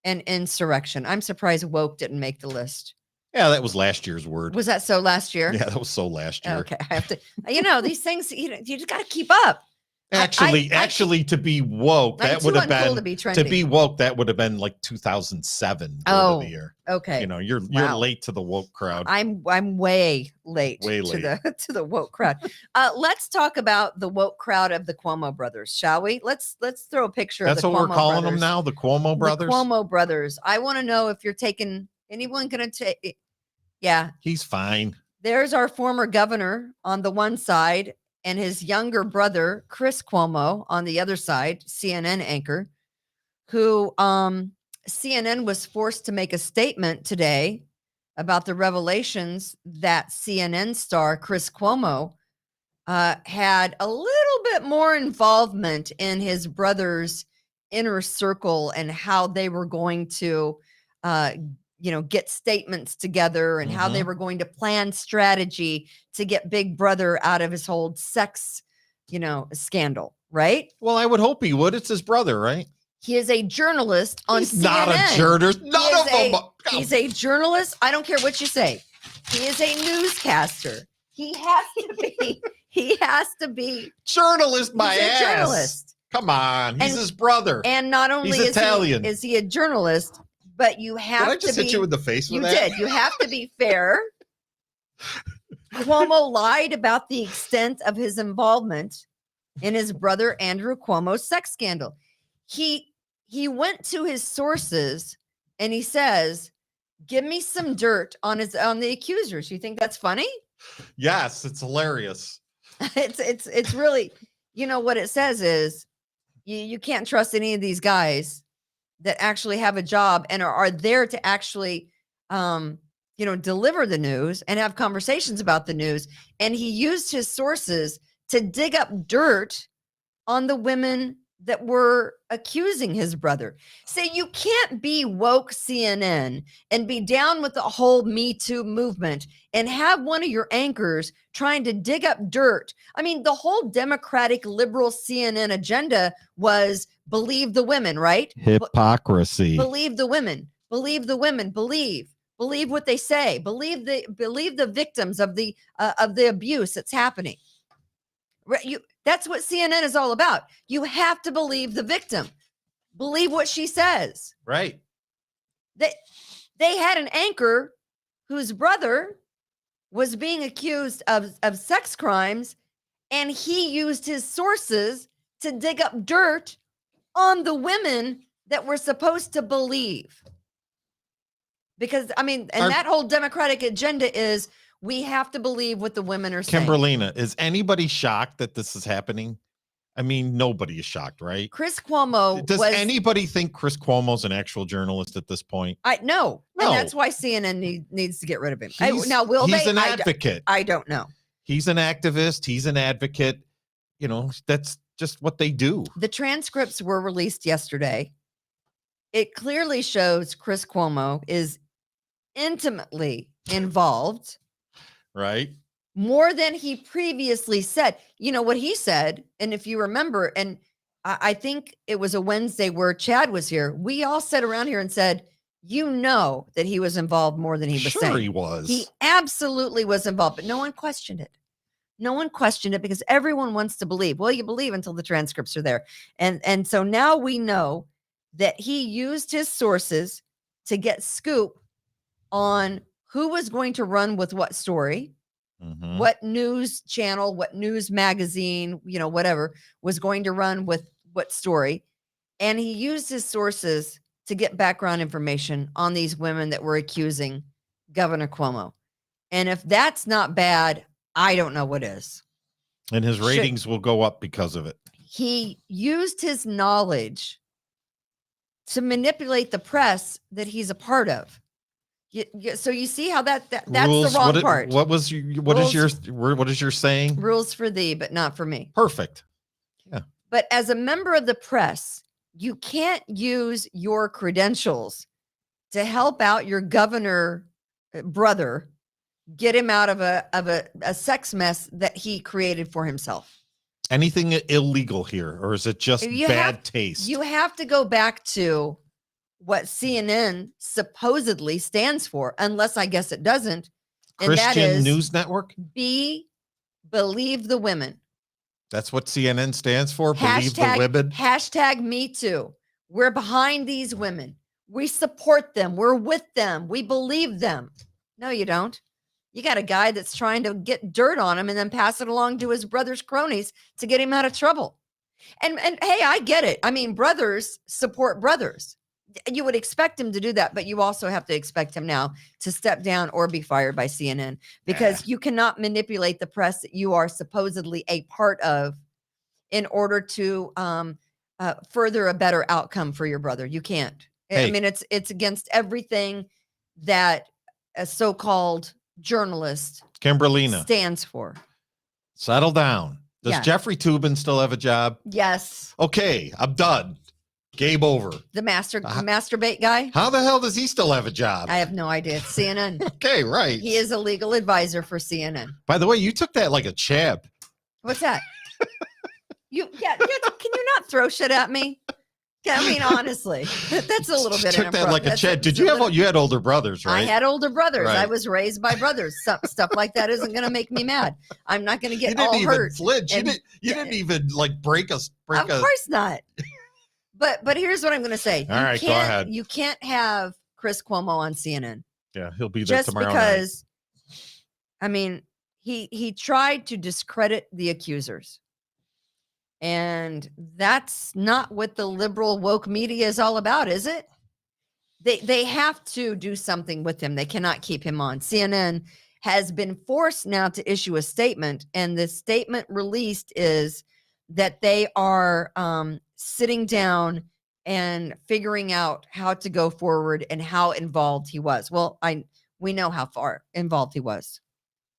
and insurrection. I'm surprised woke didn't make the list. Yeah, that was last year's word. Was that so last year? Yeah, that was so last year. Okay, I have to. These things. You just got to keep up. Actually, to be woke, that would have been to be woke. That would have been like 2007 of the year. Okay. You're late to the woke crowd. I'm way late. To the woke crowd. Let's talk about the woke crowd of the Cuomo brothers, shall we? Let's throw a picture. That's of the what Cuomo we're calling brothers. them now, the Cuomo brothers. The Cuomo brothers. I want to know if you're taking anyone going to take. Yeah, he's fine. There's our former governor on the one side, and his younger brother, Chris Cuomo, on the other side, CNN anchor, who CNN was forced to make a statement today about the revelations that CNN star Chris Cuomo had a little bit more involvement in his brother's inner circle and how they were going to get statements together and how they were going to plan strategy to get Big Brother out of his whole sex, scandal, right? Well, I would hope he would. It's his brother, right? He is a journalist on CNN. Not a journalist. None of them. He's a journalist. I don't care what you say. He is a newscaster. He has to be. He has to be. Journalist, my ass. Journalist. Come on. He's his brother. And not only is Italian. Is he a journalist, but you have to be. Did I just hit you in the face with that? You did. You have to be fair. Cuomo lied about the extent of his involvement in his brother Andrew Cuomo's sex scandal. He went to his sources and he says, "Give me some dirt on the accusers." You think that's funny? Yes, it's hilarious. It's really, what it says is you can't trust any of these guys that actually have a job and are there to actually deliver the news and have conversations about the news. And he used his sources to dig up dirt on the women that were accusing his brother. Say you can't be woke CNN and be down with the whole Me Too movement and have one of your anchors trying to dig up dirt. I mean, the whole Democratic liberal CNN agenda was believe the women, right? Hypocrisy. Believe the women. Believe the women. Believe what they say. Believe the victims of the abuse that's happening. That's what CNN is all about. You have to believe the victim. Believe what she says. Right. They had an anchor whose brother was being accused of sex crimes, and he used his sources to dig up dirt on the women that we're supposed to believe. Because, that whole Democratic agenda is we have to believe what the women are saying. Kimberlina, is anybody shocked that this is happening? I mean, nobody is shocked, right? Chris Cuomo. Does anybody think Chris Cuomo's an actual journalist at this point? No. And that's why CNN needs to get rid of him. He's an advocate. I don't know. He's an activist. He's an advocate. That's just what they do. The transcripts were released yesterday. it clearly shows Chris Cuomo is intimately involved, right? more than he previously said. You know what he said, and if you remember, and I think it was a Wednesday where Chad was here, we all sat around here and said, you know that he was involved more than he was saying. He was. He absolutely was involved, but no one questioned it. No one questioned it because everyone wants to believe. Well, you believe until the transcripts are there. And so now we know that he used his sources to get scoop on who was going to run with what story, what news channel, what news magazine, whatever was going to run with what story. And he used his sources to get background information on these women that were accusing Governor Cuomo. And if that's not bad, I don't know what is. And his ratings will go up because of it. He used his knowledge to manipulate the press that he's a part of. So you see how that's rules, the wrong part. What is your saying? Rules for thee, but not for me. Perfect. Yeah. But as a member of the press, you can't use your credentials to help out your governor brother, get him out of a sex mess that he created for himself. Anything illegal here, or is it just bad taste? You have to go back to what CNN supposedly stands for, unless I guess it doesn't. Christian News Network? Believe the women. That's what CNN stands for? Believe the women? Hashtag me too. We're behind these women. We support them. We're with them. We believe them. No, you don't. You got a guy that's trying to get dirt on him and then pass it along to his brother's cronies to get him out of trouble. And hey, I get it. I mean, brothers support brothers. You would expect him to do that, but you also have to expect him now to step down or be fired by CNN, because you cannot manipulate the press that you are supposedly a part of in order to further a better outcome for your brother. You can't. I mean, it's against everything that a so-called journalist Kimberly stands for. Settle down. Does Jeffrey Tubin still have a job? Yes. Okay, I'm done. Game over. The masturbate guy? How the hell does he still have a job? I have no idea. It's CNN. Okay, right. He is a legal advisor for CNN. By the way, you took that like a champ. What's that? Can you not throw shit at me? I mean, honestly, that's a little bit. Took that like a champ. Did you had older brothers, right? I had older brothers. Right. I was raised by brothers. Stuff like that isn't going to make me mad. I'm not going to get all hurt. You didn't even flinch. You didn't even like break us. Of course not. But here's what I'm going to say. All right, go ahead. You can't have Chris Cuomo on CNN. Yeah, he'll be there tomorrow because, night. I mean, he tried to discredit the accusers. And that's not what the liberal woke media is all about, is it? They have to do something with him. They cannot keep him on. CNN has been forced now to issue a statement, and the statement released is that they are sitting down and figuring out how to go forward and how involved he was. Well, we know how far involved he was.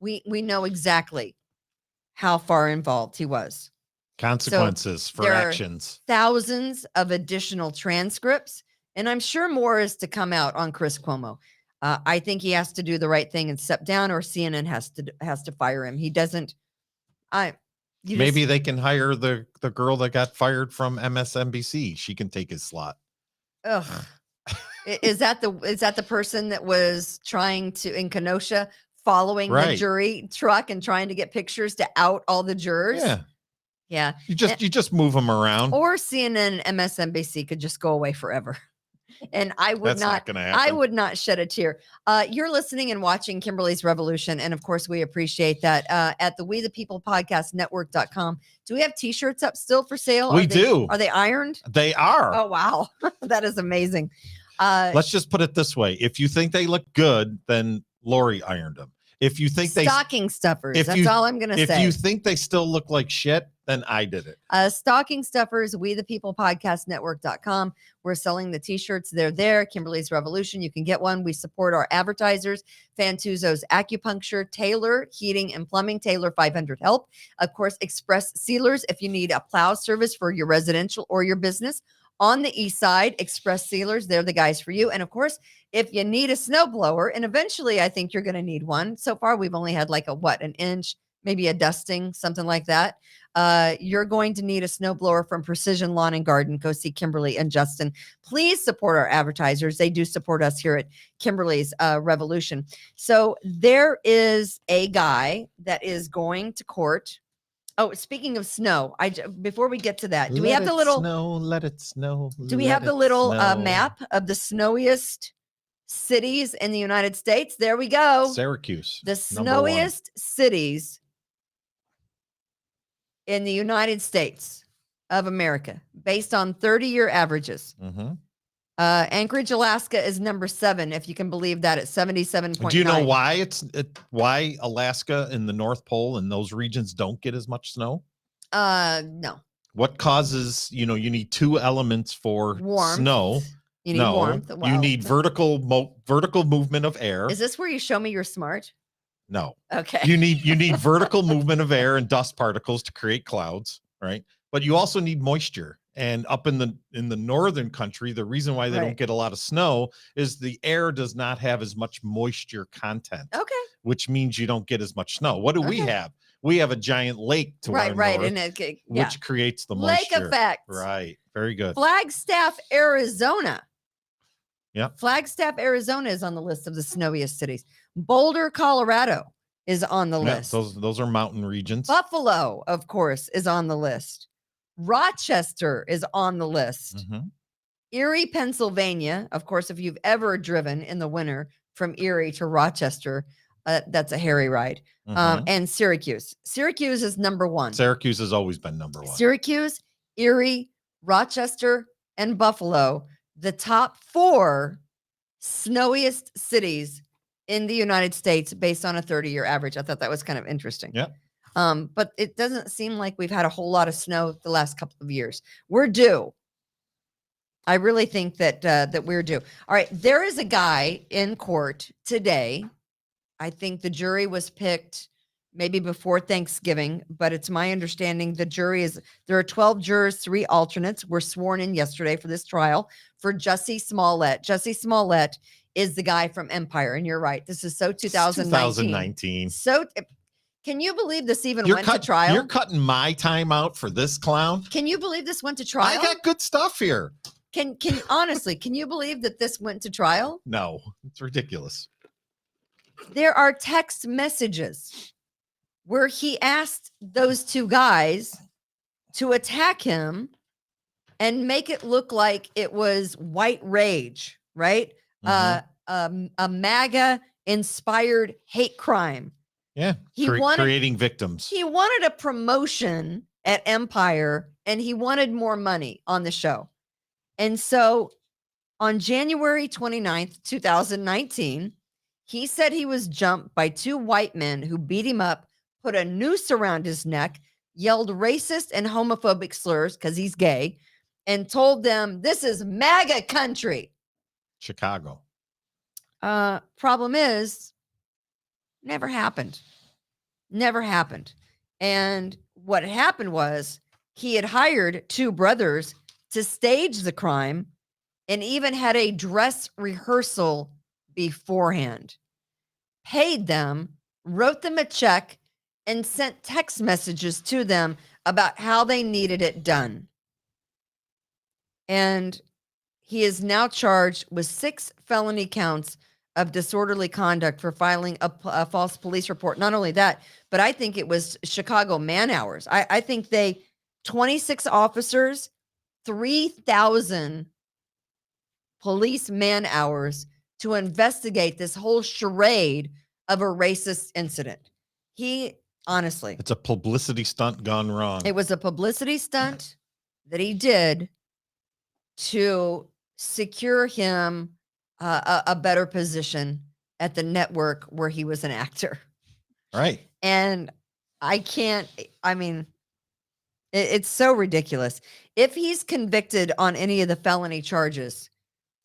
We know exactly how far involved he was. Consequences for actions. Thousands of additional transcripts, and I'm sure more is to come out on Chris Cuomo. I think he has to do the right thing and step down, or CNN has to fire him. He doesn't. Maybe they can hire the girl that got fired from MSNBC. She can take his slot. Ugh. Is that the person that was trying to, in Kenosha, following the jury truck and trying to get pictures to out all the jurors? Yeah. You just move them around. Or CNN and MSNBC could just go away forever. And I would That's not gonna happen. I would not shed a tear. You're listening and watching Kimberly's Revolution. And of course, we appreciate that. At the We the People Podcast Network.com. Do we have t-shirts up still for sale? We do. Are they ironed? They are. Oh, wow. That is amazing. Let's just put it this way. If you think they look good, then Lori ironed them. If you think stocking stuffers, that's all I'm going to say. If you think they still look like shit, then I did it. Stocking stuffers, We the People Podcast Network.com. We're selling the t-shirts. They're there. Kimberly's Revolution. You can get one. We support our advertisers. Fantuzzo's Acupuncture, Taylor Heating and Plumbing, Taylor 500 Help. Of course, Express Sealers. If you need a plow service for your residential or your business, on the east side, Express Sealers, they're the guys for you. And of course, if you need a snowblower, and eventually I think you're going to need one. So far, we've only had like an inch, maybe a dusting, something like that. You're going to need a snowblower from Precision Lawn and Garden. Go see Kimberly and Justin. Please support our advertisers. They do support us here at Kimberly's Revolution. So there is a guy that is going to court. Oh, speaking of snow, before we get to that, do we have the little snow? Let it snow. Do we have the little map of the snowiest cities in the United States? There we go. Syracuse. The snowiest cities in the United States of America, based on 30-year averages. Mm-hmm. Anchorage, Alaska is number 7, if you can believe that, at 77.9. Do you know why why Alaska and the North Pole and those regions don't get as much snow? No. What causes, you need 2 elements for Warmth. Snow. You need warmth. You need vertical movement of air. Is this where you show me you're smart? No. Okay. You need vertical movement of air and dust particles to create clouds, right? But you also need moisture. And up in the northern country, the reason why they don't get a lot of snow is the air does not have as much moisture content. Okay. Which means you don't get as much snow. What do we have? We have a giant lake to our north, and which creates the moisture. Lake effect. Right. Very good. Flagstaff, Arizona. Yeah. Flagstaff, Arizona is on the list of the snowiest cities. Boulder, Colorado is on the list. Those are mountain regions. Buffalo, of course, is on the list. Rochester is on the list. Mm-hmm. Erie, Pennsylvania. Of course, if you've ever driven in the winter from Erie to Rochester, that's a hairy ride. Mm-hmm. And Syracuse. Syracuse is number 1. Syracuse has always been number 1. Syracuse, Erie, Rochester, and Buffalo, the top 4 snowiest cities in the United States based on a 30-year average. I thought that was kind of interesting. Yeah. But it doesn't seem like we've had a whole lot of snow the last couple of years. We're due. I really think that we're due. All right. There is a guy in court today. I think the jury was picked maybe before Thanksgiving, but it's my understanding there are 12 jurors, 3 alternates were sworn in yesterday for this trial for Jussie Smallett. Jussie Smallett is the guy from Empire. And you're right. This is so 2019. So can you believe this even went to trial? You're cutting my time out for this clown. Can you believe this went to trial? I got good stuff here. Can honestly, can you believe that this went to trial? No, it's ridiculous. There are text messages where he asked those 2 guys to attack him and make it look like it was white rage, right? Mm-hmm. A MAGA inspired hate crime. Yeah. Creating victims. He wanted a promotion at Empire and he wanted more money on the show. And so on January 29th, 2019, he said he was jumped by 2 white men who beat him up, put a noose around his neck, yelled racist and homophobic slurs because he's gay, and told them, "This is MAGA country." Chicago. Problem is, never happened. Never happened. And what happened was he had hired 2 brothers to stage the crime and even had a dress rehearsal beforehand, paid them, wrote them a check, and sent text messages to them about how they needed it done. And he is now charged with 6 felony counts of disorderly conduct for filing a false police report. Not only that, but I think it was Chicago man hours. I think 26 officers, 3,000 police man hours to investigate this whole charade of a racist incident. Honestly, it's a publicity stunt gone wrong. It was a publicity stunt that he did to secure him a better position at the network where he was an actor. Right. And it's so ridiculous. If he's convicted on any of the felony charges,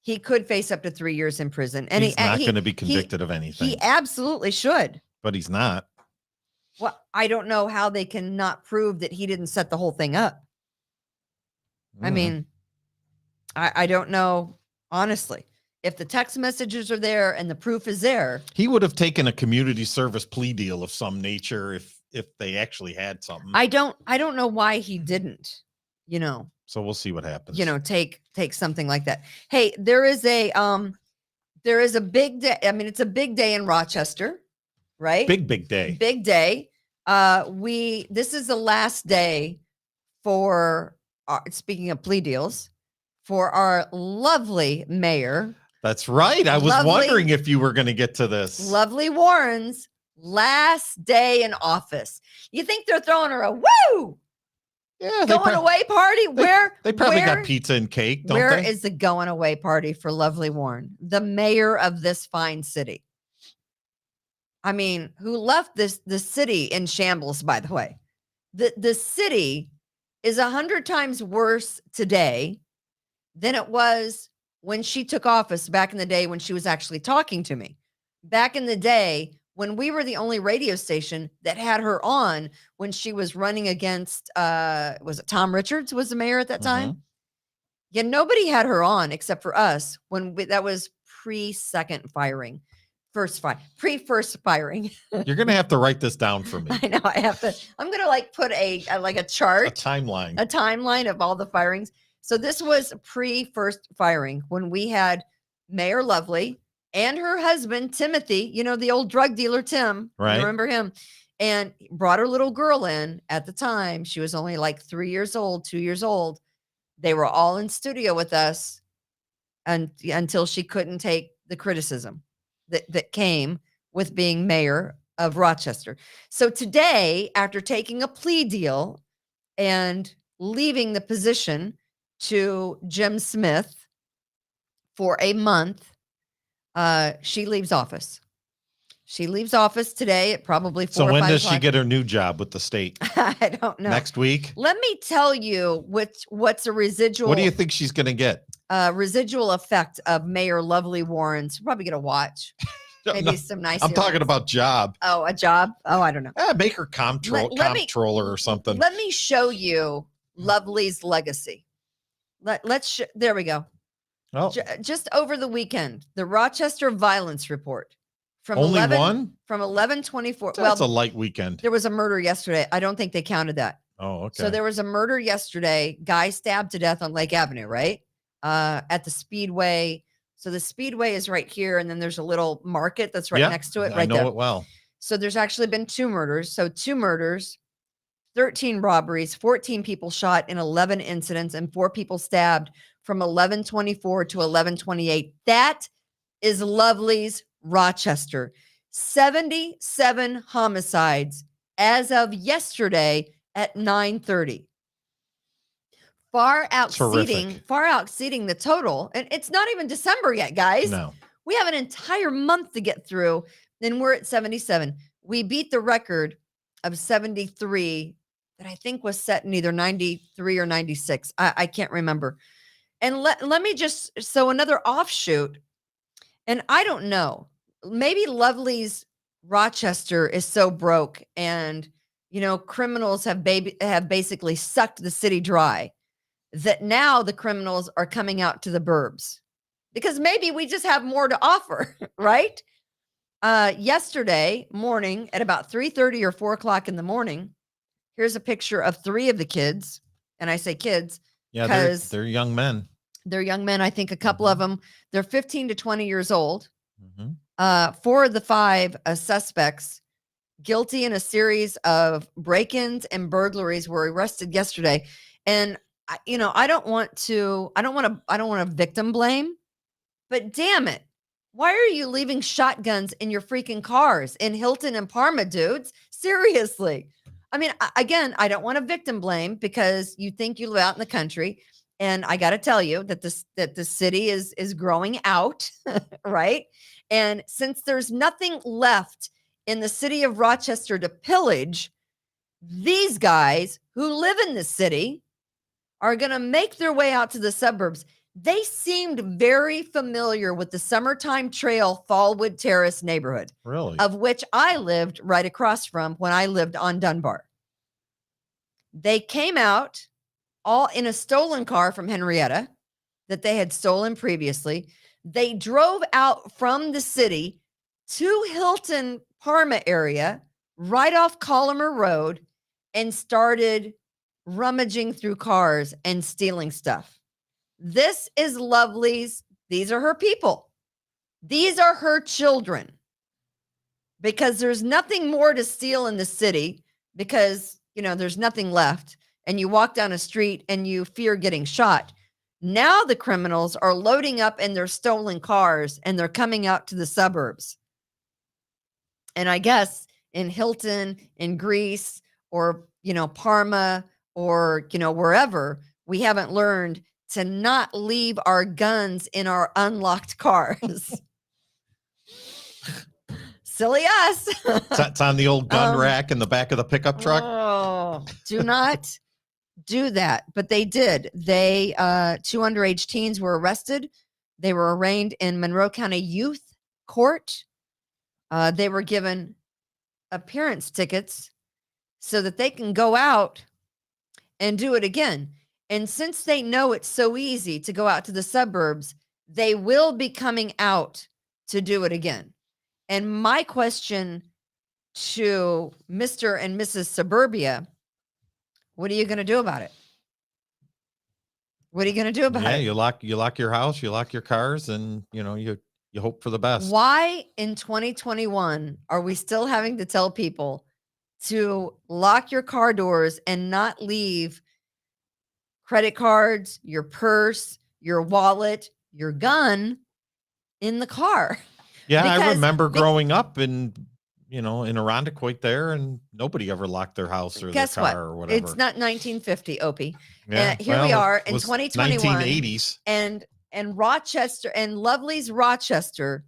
he could face up to 3 years in prison. And he's not going to be convicted of anything. He absolutely should. But he's not. Well, I don't know how they can not prove that he didn't set the whole thing up. I mean, I don't know, honestly. If the text messages are there and the proof is there. He would have taken a community service plea deal of some nature if they actually had something. I don't know why he didn't, So we'll see what happens. Take something like that. Hey, there is a big day. I mean, it's a big day in Rochester, right? Big day. Big day. This is the last day for speaking of plea deals, for our lovely mayor. That's right. I was wondering if you were going to get to this. Lovely Warren's last day in office. You think they're throwing her a woo? Yeah, going away party? They probably got pizza and cake, don't Where they? is the going away party for lovely Warren, the mayor of this fine city? I mean, who left the city in shambles, by the way. The city is 100 times worse today than it was when she took office back in the day when she was actually talking to me. Back in the day when we were the only radio station that had her on when she was running against, was it Tom Richards was the mayor at that time? Yeah, nobody had her on except for us that was pre-first firing. Pre-first firing. You're going to have to write this down for me. I know I have to. I'm going to put a chart. A timeline. A timeline of all the firings. So this was pre-first firing when we had Mayor Lovely and her husband, Timothy, the old drug dealer, Tim. Right. You remember him? And brought her little girl in at the time. She was only 3 years old, 2 years old. They were all in studio with us until she couldn't take the criticism that came with being mayor of Rochester. So today, after taking a plea deal and leaving the position to Jim Smith for a month, she leaves office. She leaves office today at probably 4 or 5 o'clock. So when does she o'clock. get her new job with the state? I don't know. Next week? Let me tell you what's a residual. What do you think she's going to get? Residual effect of Mayor Lovely Warren's. She'll probably get a watch. Maybe some nice. I'm talking about job. Oh, a job? Oh, I don't know. Make her comptroller or something. Let me show you Lovely's legacy. There we go. Oh. Just over the weekend, the Rochester Violence Report. From Only 11, one? From 11/24. That's a light weekend. There was a murder yesterday. I don't think they counted that. Oh, okay. So there was a murder yesterday. Guy stabbed to death on Lake Avenue, right? At the Speedway. So the Speedway is right here, and then there's a little market that's right next to it. Right I know there. it well. So there's actually been 2 murders. So 2 murders, 13 robberies, 14 people shot in 11 incidents, and 4 people stabbed from 11/24 to 11/28. That is Lovely's Rochester. 77 homicides as of yesterday at 9:30. Far exceeding the total. And it's not even December yet, guys. No. We have an entire month to get through. Then we're at 77. We beat the record of 73 that I think was set in either 93 or 96. I can't remember. And let me so another offshoot. And I don't know. Maybe Lovely's Rochester is so broke and, criminals have basically sucked the city dry that now the criminals are coming out to the burbs because maybe we just have more to offer, right? Yesterday morning at about 3:30 or 4 o'clock in the morning, here's a picture of 3 of the kids. And I say kids. Yeah, they're young men. They're young men. I think a couple of them, they're 15 to 20 years old. Mm-hmm. 4 of the 5 suspects guilty in a series of break-ins and burglaries were arrested yesterday. And I don't want to victim blame, but damn it. Why are you leaving shotguns in your freaking cars in Hilton and Parma, dudes? Seriously. I mean, again, I don't want to victim blame because you think you live out in the country. And I got to tell you that the city is growing out, right? And since there's nothing left in the city of Rochester to pillage, these guys who live in the city are going to make their way out to the suburbs. They seemed very familiar with the Summertime Trail Fallwood Terrace neighborhood. Really? Of which I lived right across from when I lived on Dunbar. They came out all in a stolen car from Henrietta. that they had stolen previously. They drove out from the city to Hilton Parma area, right off Collimer Road, and started rummaging through cars and stealing stuff. This is Lovely's. These are her people. These are her children. Because there's nothing more to steal in the city because, there's nothing left. And you walk down a street and you fear getting shot. Now the criminals are loading up in their stolen cars and they're coming out to the suburbs. And I guess in Hilton, in Greece, or, Parma, or, wherever, we haven't learned to not leave our guns in our unlocked cars. Silly us. It's on the old gun rack in the back of the pickup truck. Oh, do not do that. But they did. They, 2 underage teens were arrested. They were arraigned in Monroe County Youth Court. They were given appearance tickets so that they can go out and do it again. And since they know it's so easy to go out to the suburbs, they will be coming out to do it again. And my question to Mr. and Mrs. Suburbia, what are you going to do about it? What are you going to do about it? You lock your house, you lock your cars, and you hope for the best. Why in 2021 are we still having to tell people to lock your car doors and not leave credit cards, your purse, your wallet, your gun in the car? Yeah, I remember growing up in Irondequoit there, and nobody ever locked their house or their car or whatever. It's not 1950, Opie. Yeah, Here we are in 2021. 1980s. And Rochester, and Lovely's Rochester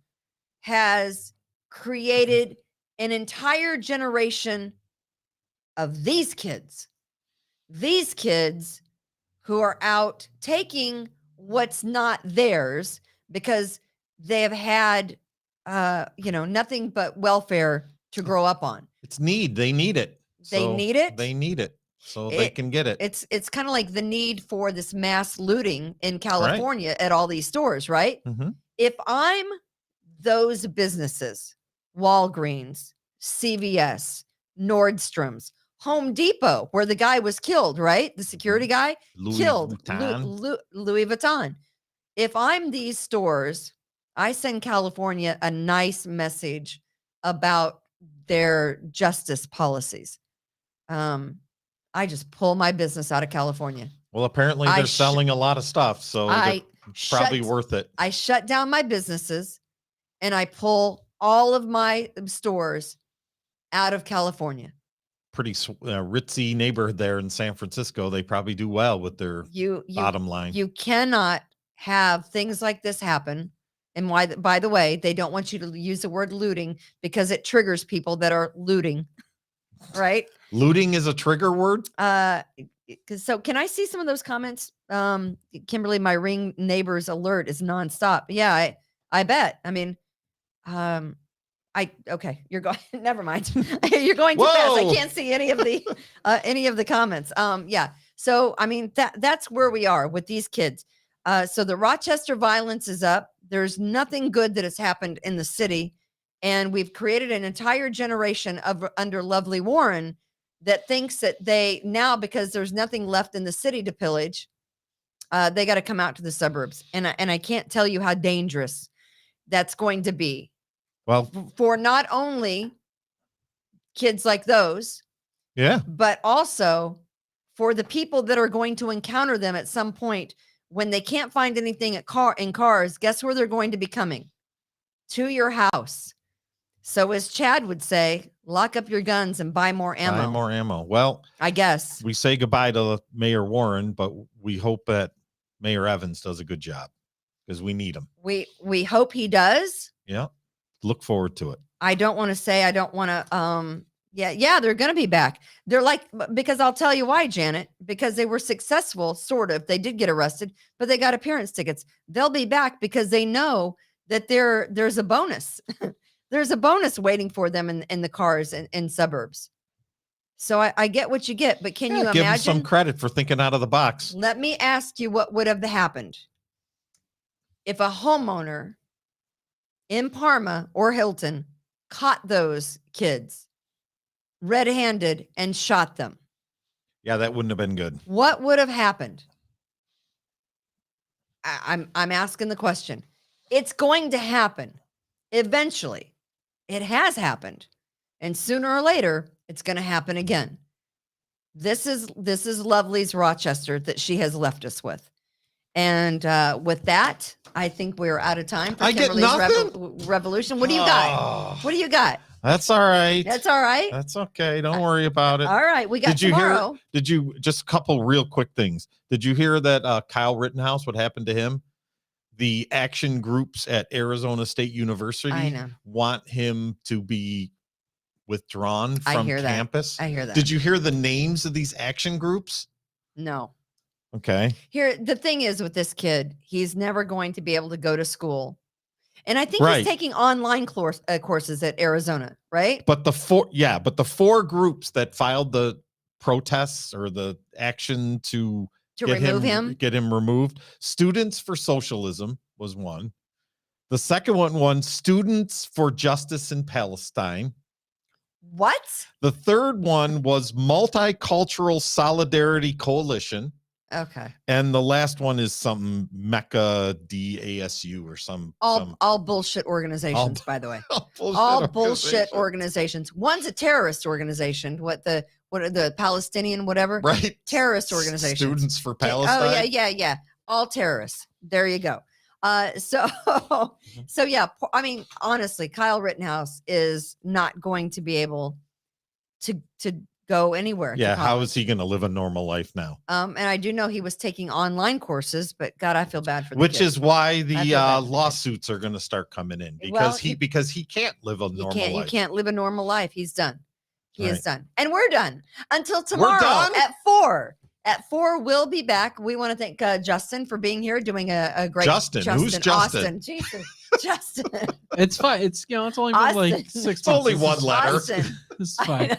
has created an entire generation of these kids who are out taking what's not theirs because they have had nothing but welfare to grow up on. They need it. They need it so they can get it. It's kind of like the need for this mass looting in California at all these stores, right? Mm-hmm. If I'm those businesses, Walgreens, CVS, Nordstrom's, Home Depot, where the guy was killed, right? The security guy Louis Vuitton. If I'm these stores, I send California a nice message about their justice policies. I just pull my business out of California. Well, apparently they're selling a lot of stuff, so it's probably worth it. I shut down my businesses and I pull all of my stores out of California. Pretty ritzy neighborhood there in San Francisco. They probably do well with their bottom line. You cannot have things like this happen. And by the way, they don't want you to use the word looting because it triggers people that are looting, right? Looting is a trigger word? So can I see some of those comments? Kimberly, my Ring neighbors alert is nonstop. Yeah, I bet. I mean, okay, you're going, never mind. You're going too fast. I can't see any of the comments. Yeah. So, I mean, that's where we are with these kids. So the Rochester violence is up. There's nothing good that has happened in the city. And we've created an entire generation under Lovely Warren that thinks that because there's nothing left in the city to pillage, they got to come out to the suburbs. And I can't tell you how dangerous that's going to be. Well, for not only kids like those, but also for the people that are going to encounter them at some point when they can't find anything in cars. Guess where they're going to be coming? To your house. So as Chad would say, lock up your guns and buy more ammo. Buy more ammo. Well, I guess we say goodbye to Mayor Warren, but we hope that Mayor Evans does a good job because we need him. We hope he does. Yeah. Look forward to it. I don't want to say, I don't want to, yeah, they're going to be back. They're because I'll tell you why, Janet, because they were successful, sort of. They did get arrested, but they got appearance tickets. They'll be back because they know that there's a bonus. There's a bonus waiting for them in the cars in suburbs. So I get what you get, but can you imagine? Give them some credit for thinking out of the box. Let me ask you what would have happened if a homeowner in Parma or Hilton caught those kids red-handed and shot them. Yeah, that wouldn't have been good. What would have happened? I'm asking the question. It's going to happen eventually. It has happened, and sooner or later, it's going to happen again. This is Lovely's Rochester that she has left us with, and with that, I think we're out of time for I get Kimberly's Revolution. What do you got? What do you got? That's all right. That's all right. That's okay. Don't worry about it. All right, we got tomorrow. Did you just a couple real quick things? Did you hear that Kyle Rittenhouse, what happened to him? The action groups at Arizona State University want him to be withdrawn from campus. I hear that. Did you hear the names of these action groups? No. Okay. Here, the thing is with this kid, he's never going to be able to go to school. And I think he's taking online courses at Arizona, right? But the four groups that filed the protests or the action to get him removed. Students for Socialism was one. The second one won Students for Justice in Palestine. What? The third one was Multicultural Solidarity Coalition. Okay. And the last one is some Mecca DASU or some all bullshit organizations, by the way. All bullshit organizations. One's a terrorist organization. What are the Palestinian whatever? Right. Terrorist organization. Students for Palestine. Oh yeah. All terrorists. There you go. So yeah, I mean, honestly, Kyle Rittenhouse is not going to be able to go anywhere. Yeah, how is he going to live a normal life now? And I do know he was taking online courses, but God, I feel bad for the Which kid. is why the lawsuits are going to start coming in because he can't live a normal life. You can't live a normal life. He's done. He is done. And we're done until tomorrow at 4. At 4, we'll be back. We want to thank Justin for being here, doing a great Justin. Who's Justin? Austin. Jesus. Justin. It's fine. It's it's only been like 6 months. It's only one letter. It's fine.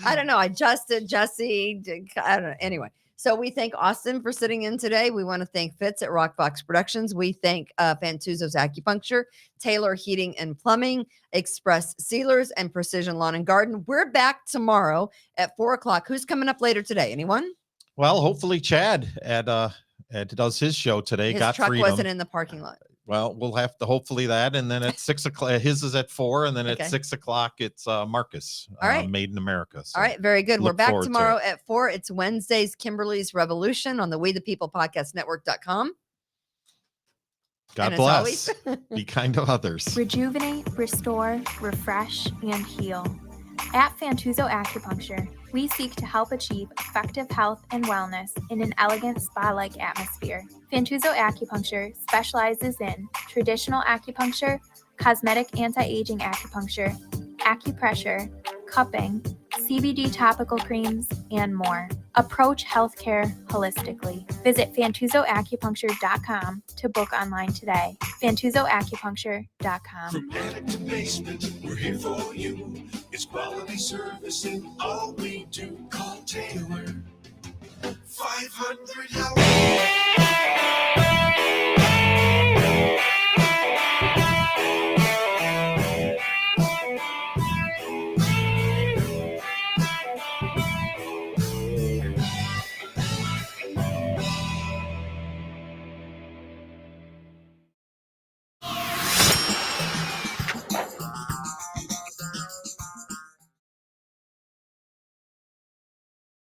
I don't know. I adjusted Jesse. I don't know. Anyway, so we thank Austin for sitting in today. We want to thank Fitz at Rockbox Productions. We thank Fantuzzo's Acupuncture, Taylor Heating and Plumbing, Express Sealers, and Precision Lawn and Garden. We're back tomorrow at 4:00. Who's coming up later today? Anyone? Well, hopefully Chad does his show today. His truck wasn't in the parking lot. Well, we'll have to hopefully that, and then at 6:00, his is at 4, and then at 6:00, it's Marcus. All right, Made in America. So all right, very good. We're back tomorrow at 4. It's Wednesday's Kimberly's Revolution on the We the People Podcast Network.com. God bless. Be kind to others. Rejuvenate, restore, refresh, and heal. At Fantuzzo Acupuncture, we seek to help achieve effective health and wellness in an elegant spa-like atmosphere. Fantuzzo Acupuncture specializes in traditional acupuncture, cosmetic anti-aging acupuncture, acupressure, cupping, CBD topical creams, and more. Approach healthcare holistically. Visit FantuzzoAcupuncture.com to book online today. FantuzzoAcupuncture.com. From attic to basement, we're here for you. It's quality service in all we do. Call Taylor. 500 help.